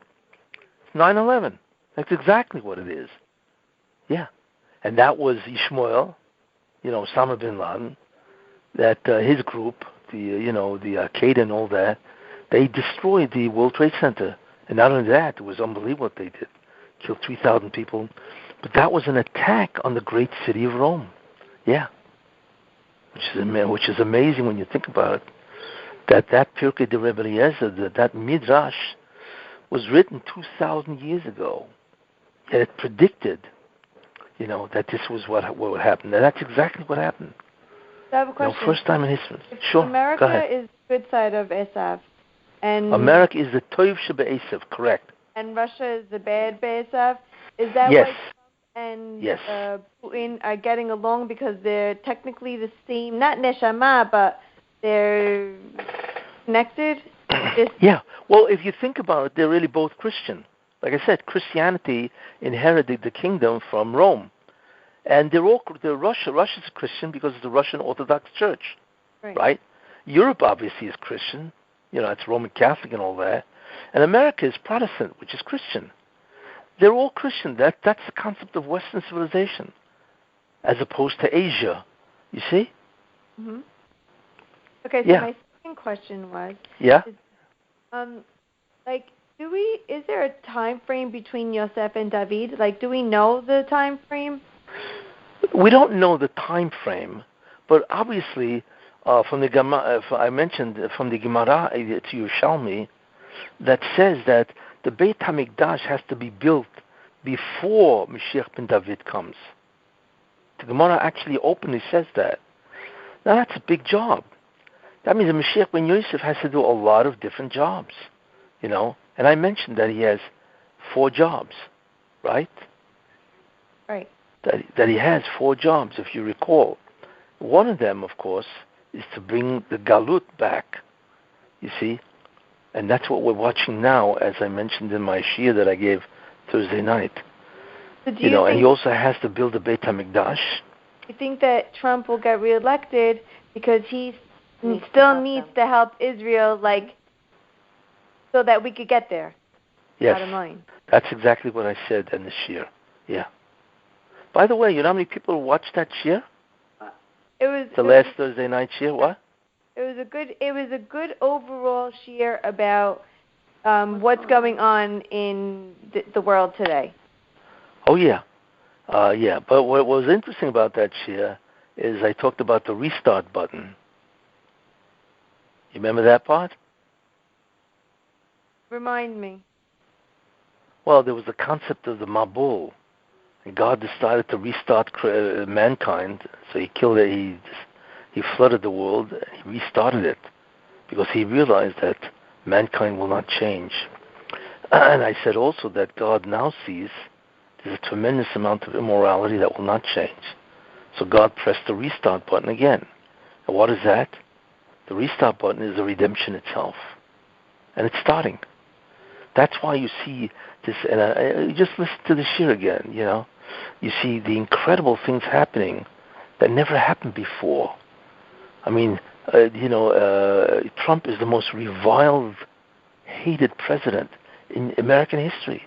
9/11. That's exactly what it is. Yeah. And that was Yishmael, Osama bin Laden, that his group, the Al-Qaeda and all that, they destroyed the World Trade Center. And not only that, it was unbelievable what they did. Killed 3,000 people. But that was an attack on the great city of Rome. Yeah. Which is amazing when you think about it. That Pirkei de Rabbi Eliezer, that Midrash, was written 2,000 years ago. And it predicted, that this was what would happen. And that's exactly what happened. I have a question. First time in history. If sure, America go ahead. is the good side of Esav, and America is the Tov Sheba Esav, correct. And Russia is the bad Esav. Is that yes. why Trump and yes. Putin are getting along because they're technically the same, not neshama, but they're connected? Yeah. Well, if you think about it, they're really both Christian. Like I said, Christianity inherited the kingdom from Rome. And Russia's Christian because it's the Russian Orthodox Church, right? Europe obviously is Christian, it's Roman Catholic and all that. And America is Protestant, which is Christian. They're all Christian. That's the concept of Western civilization, as opposed to Asia. You see? Mm-hmm. Okay, so my second question was, Is there a time frame between Yosef and David? Like, do we know the time frame? We don't know the time frame, but obviously, from the Gemara, I mentioned from the Gemara to Yerushalmi, that says that the Beit HaMikdash has to be built before Mashiach ben David comes. The Gemara actually openly says that. Now that's a big job. That means the Mashiach ben Yosef has to do a lot of different jobs, And I mentioned that he has 4 jobs, right? Right. That he has 4 jobs, if you recall. One of them, of course, is to bring the Galut back, you see? And that's what we're watching now, as I mentioned in my Shiur that I gave Thursday night. So and he also has to build the Beit HaMikdash. You think that Trump will get reelected because he still needs to help Israel, so that we could get there? Yes. Bottom line. That's exactly what I said in the Shiur. Yeah. By the way, you know how many people watched that Shiur? Last Thursday night Shiur. What? It was a good overall Shiur about what's going on in the world today. Oh yeah, yeah. But what was interesting about that Shiur is I talked about the restart button. You remember that part? Remind me. Well, there was the concept of the Mabul, and God decided to restart mankind. So he killed it. He flooded the world. And he restarted it because he realized that mankind will not change. And I said also that God now sees there's a tremendous amount of immorality that will not change. So God pressed the restart button again. And what is that? The restart button is the redemption itself. And it's starting. That's why you see this, and you just listen to the Shiur again, You see the incredible things happening that never happened before. I mean, Trump is the most reviled, hated president in American history,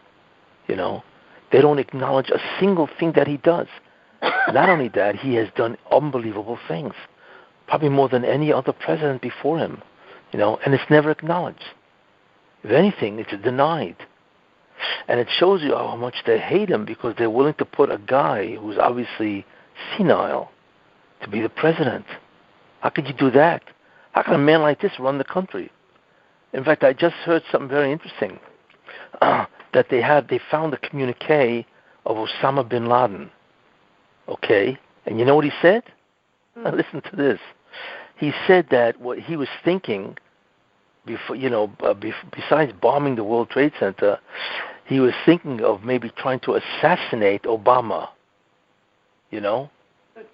They don't acknowledge a single thing that he does. Not only that, he has done unbelievable things, probably more than any other president before him, and it's never acknowledged. If anything, it's denied. And it shows you how much they hate him because they're willing to put a guy who's obviously senile to be the president. How could you do that? How can a man like this run the country? In fact, I just heard something very interesting, that they found the communique of Osama bin Laden. Okay? And you know what he said? Listen to this. He said that what he was thinking before, besides bombing the World Trade Center, he was thinking of maybe trying to assassinate Obama.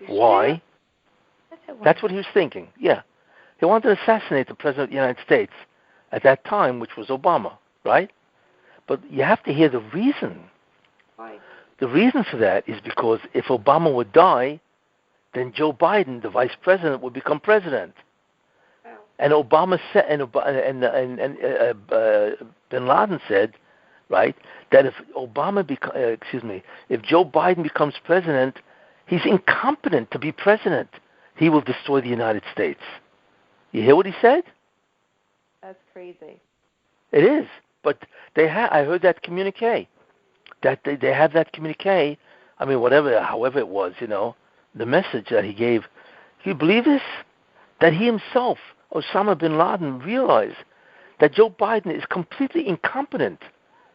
Why? That's what he was thinking. Yeah. He wanted to assassinate the President of the United States at that time, which was Obama, right? But you have to hear the reason. Why? The reason for that is because if Obama would die, then Joe Biden, the vice president, would become president. Oh. And Obama said, Bin Laden said, right, that if if Joe Biden becomes president, he's incompetent to be president. He will destroy the United States. You hear what he said? That's crazy. It is, but I heard that communique. That they have that communique. I mean, however it was, the message that he gave. Can you believe this? That he himself, Osama bin Laden, realized that Joe Biden is completely incompetent.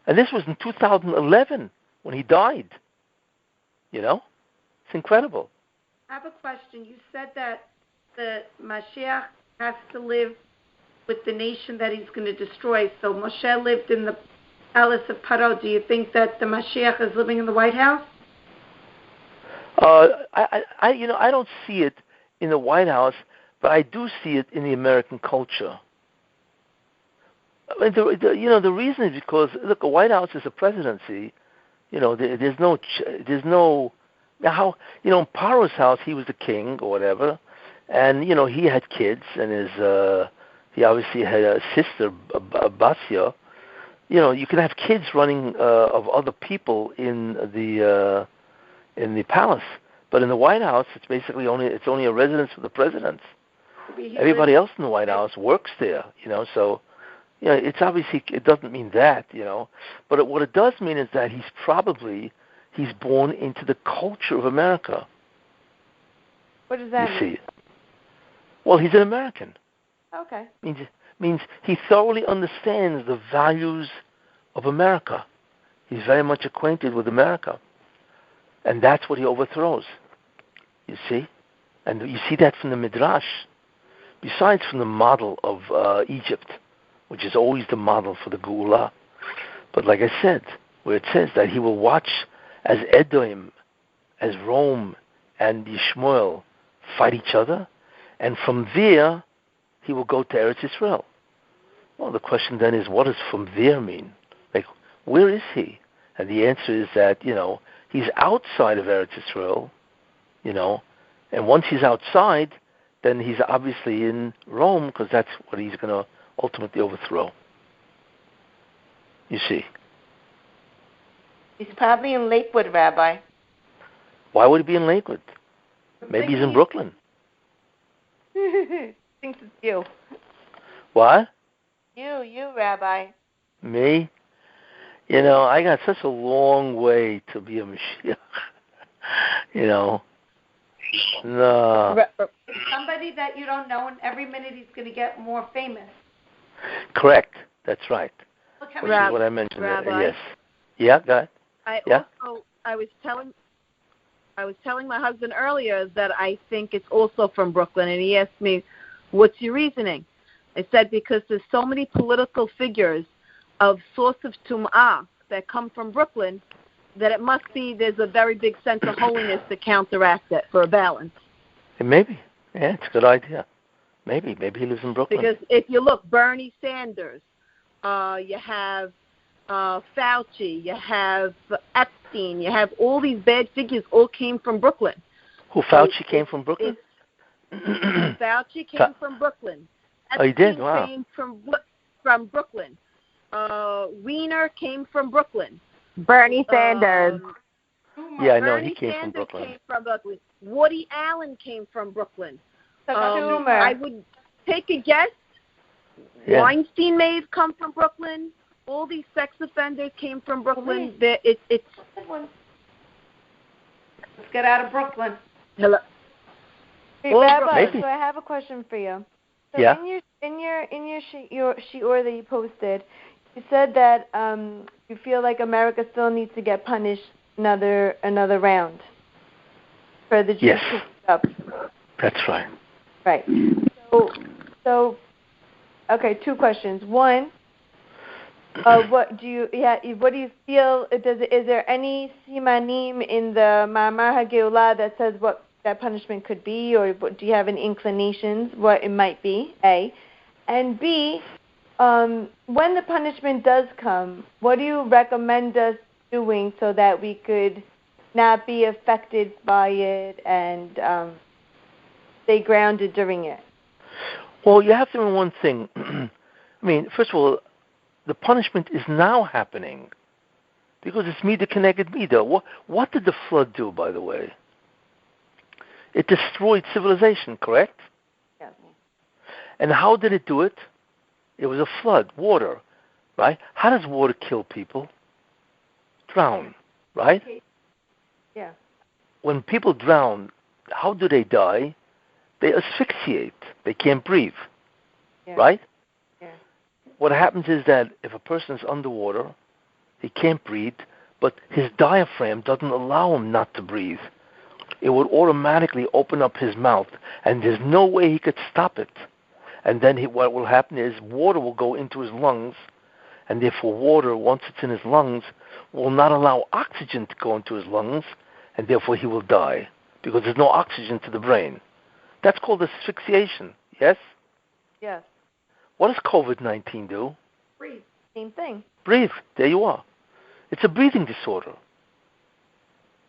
And this was in 2011 when he died. It's incredible. I have a question. You said that the Mashiach has to live with the nation that he's going to destroy. So Moshe lived in the palace of Paro. Do you think that the Mashiach is living in the White House? I don't see it in the White House, but I do see it in the American culture. I mean, the reason is because look, the White House is a presidency. There's no how in Paro's house he was the king or whatever, and he had kids and he obviously had a sister Basia. You can have kids running of other people in the palace, but in the White House it's basically only a residence for the presidents. Everybody else in the White House works there, so it's obviously, it doesn't mean that, but what it does mean is that he's born into the culture of America. What does that mean? You see? Well, he's an American. Okay. Means he thoroughly understands the values of America. He's very much acquainted with America. And that's what he overthrows. You see? And you see that from the Midrash. Besides from the model of Egypt, which is always the model for the Geula. But like I said, where it says that he will watch as Edom, as Rome, and Yishmael fight each other, and from there, he will go to Eretz Israel. Well, the question then is, what does from there mean? Like, where is he? And the answer is that, he's outside of Eretz Israel, and once he's outside, then he's obviously in Rome, because that's what he's going to ultimately overthrow. You see. He's probably in Lakewood, Rabbi. Why would he be in Lakewood? Maybe he's in Brooklyn. Thinks it's you. What? You, Rabbi. Me? I got such a long way to be a Mashiach. No. Somebody that you don't know, and every minute he's going to get more famous. Correct. That's right. Which is what I mentioned. Rabbi, yes. Yeah, go ahead. I was telling my husband earlier that I think it's also from Brooklyn, and he asked me, "What's your reasoning?" I said, because there's so many political figures of source of tum'ah that come from Brooklyn that it must be there's a very big sense of holiness to counteract it for a balance. Maybe. Yeah, it's a good idea. Maybe he lives in Brooklyn. Because if you look, Bernie Sanders, you have Fauci, you have Epstein, you have all these bad figures all came from Brooklyn. Who, Fauci came from Brooklyn? Fauci came from Brooklyn. Epstein he did? Wow. Came from Brooklyn. Wiener came from Brooklyn. Bernie Sanders. Yeah, I know. Bernie He came Sanders from Brooklyn. Came from Brooklyn. Woody Allen came from Brooklyn. I would take a guess. Yeah. Weinstein may have come from Brooklyn. All these sex offenders came from Brooklyn. It's Let's get out of Brooklyn. Hello. Hey, Rabbi, so I have a question for you. So yeah. In your shiur that you posted, you said that you feel like America still needs to get punished another round for the Jews who fucked up. That's right. Right. So okay, two questions. One, what do you feel? Is there any simanim in the Ma'amar HaGeulah that says what that punishment could be, or do you have any inclinations what it might be? A, and B, when the punishment does come, what do you recommend us doing so that we could not be affected by it and stay grounded during it? Well, you have to remember one thing. I mean, first of all, the punishment is now happening because it's Midah Keneged Midah. What did the flood do, by the way? It destroyed civilization, correct? Yes. And how did it do it? It was a flood, water, right? How does water kill people? Drown, right? Yeah. When people drown, how do they die? They asphyxiate. They can't breathe, right? Yeah. What happens is that if a person is underwater, he can't breathe, but his diaphragm doesn't allow him not to breathe. It would automatically open up his mouth, and there's no way he could stop it. And then what will happen is water will go into his lungs, and therefore water, once it's in his lungs, will not allow oxygen to go into his lungs, and therefore he will die, because there's no oxygen to the brain. That's called asphyxiation, yes? Yes. What does COVID-19 do? Breathe. Same thing. Breathe. There you are. It's a breathing disorder.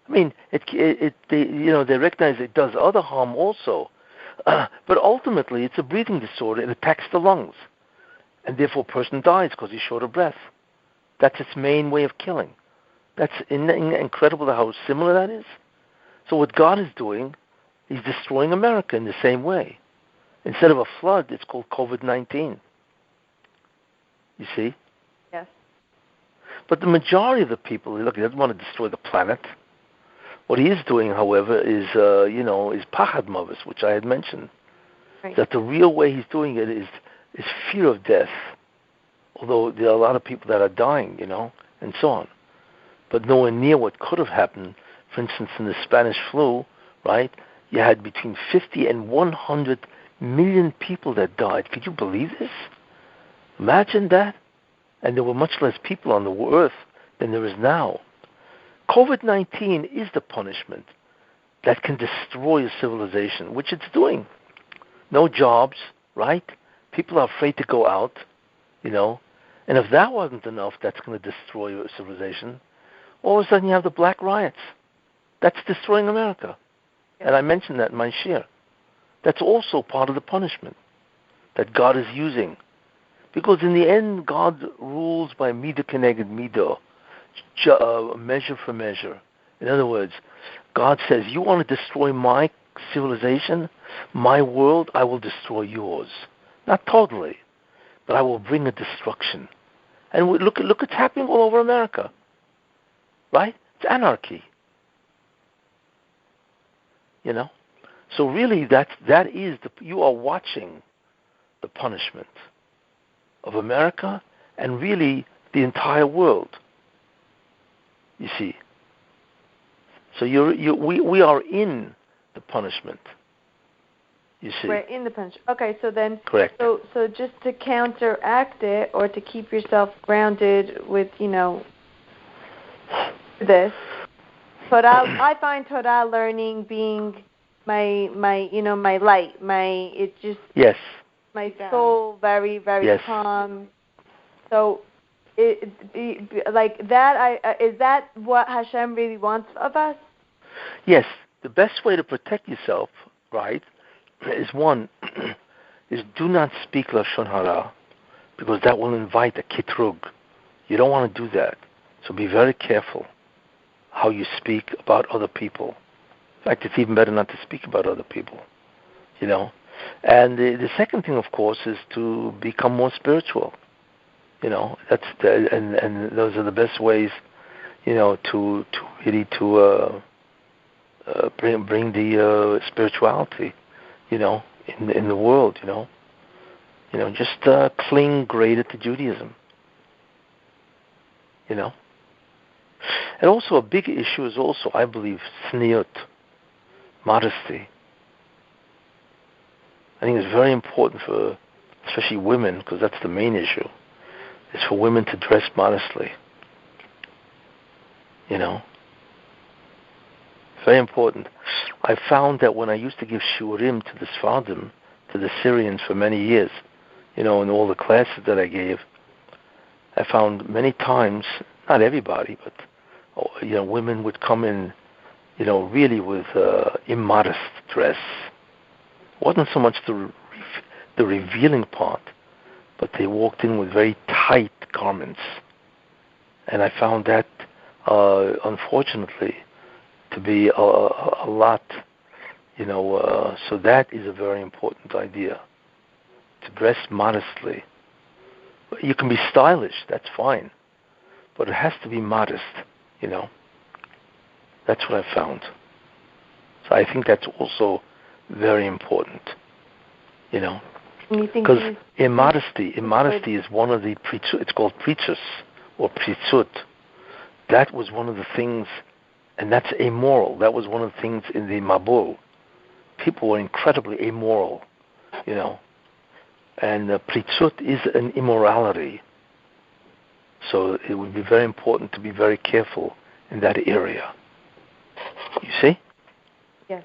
I mean, they recognize it does other harm also, but ultimately it's a breathing disorder. It attacks the lungs, and therefore a person dies because he's short of breath. That's its main way of killing. That's incredible how similar that is. So what God is doing, He's destroying America in the same way. Instead of a flood, it's called COVID-19. You see? Yes. But the majority of the people, look, he doesn't want to destroy the planet. What he is doing, however, is pachad mavis, which I had mentioned. Right. That the real way he's doing it is fear of death. Although there are a lot of people that are dying, and so on. But nowhere near what could have happened. For instance, in the Spanish flu, right, you had between 50 and 100 million people that died. Could you believe this? Imagine that. And there were much less people on the earth than there is now. COVID-19 is the punishment that can destroy a civilization, which it's doing. No jobs, right? People are afraid to go out, And if that wasn't enough, that's going to destroy a civilization. All of a sudden you have the black riots. That's destroying America. And I mentioned that in my shiur. That's also part of the punishment that God is using. Because in the end, God rules by midah keneged midah, measure for measure. In other words, God says, you want to destroy my civilization, my world, I will destroy yours. Not totally, but I will bring a destruction. And look what's happening all over America. Right? It's anarchy. So really, that is you are watching the punishment of America and really the entire world. You see. So we are in the punishment. You see. We're in the punishment. Okay, so then. Correct. So just to counteract it, or to keep yourself grounded with this. Torah, I find Torah learning being my light, yes, my soul very, very calm. So, like that, is that what Hashem really wants of us? Yes, the best way to protect yourself, right, is do not speak lashon hara, because that will invite a kitrug. You don't want to do that. So be very careful how you speak about other people. In fact, it's even better not to speak about other people, And the second thing, of course, is to become more spiritual. That's and those are the best ways, to really bring the spirituality, in the world, just cling greater to Judaism, And also a big issue is also, I believe, tzniut, modesty. I think it's very important for, especially women, because that's the main issue, is for women to dress modestly. Very important. I found that when I used to give shiurim to the Sfardim, to the Syrians for many years, in all the classes that I gave, I found many times, not everybody, but women would come in, really with immodest dress. It wasn't so much the revealing part, but they walked in with very tight garments. And I found that, unfortunately, to be a lot, so that is a very important idea, to dress modestly. You can be stylish, that's fine, but it has to be modest, That's what I found. So I think that's also very important, Because immodesty is one of the it's called prichus or pritzut. That was one of the things, and that's amoral. That was one of the things in the Mabul. People were incredibly amoral, And pritzut is an immorality. So it would be very important to be very careful in that area. You see? Yes.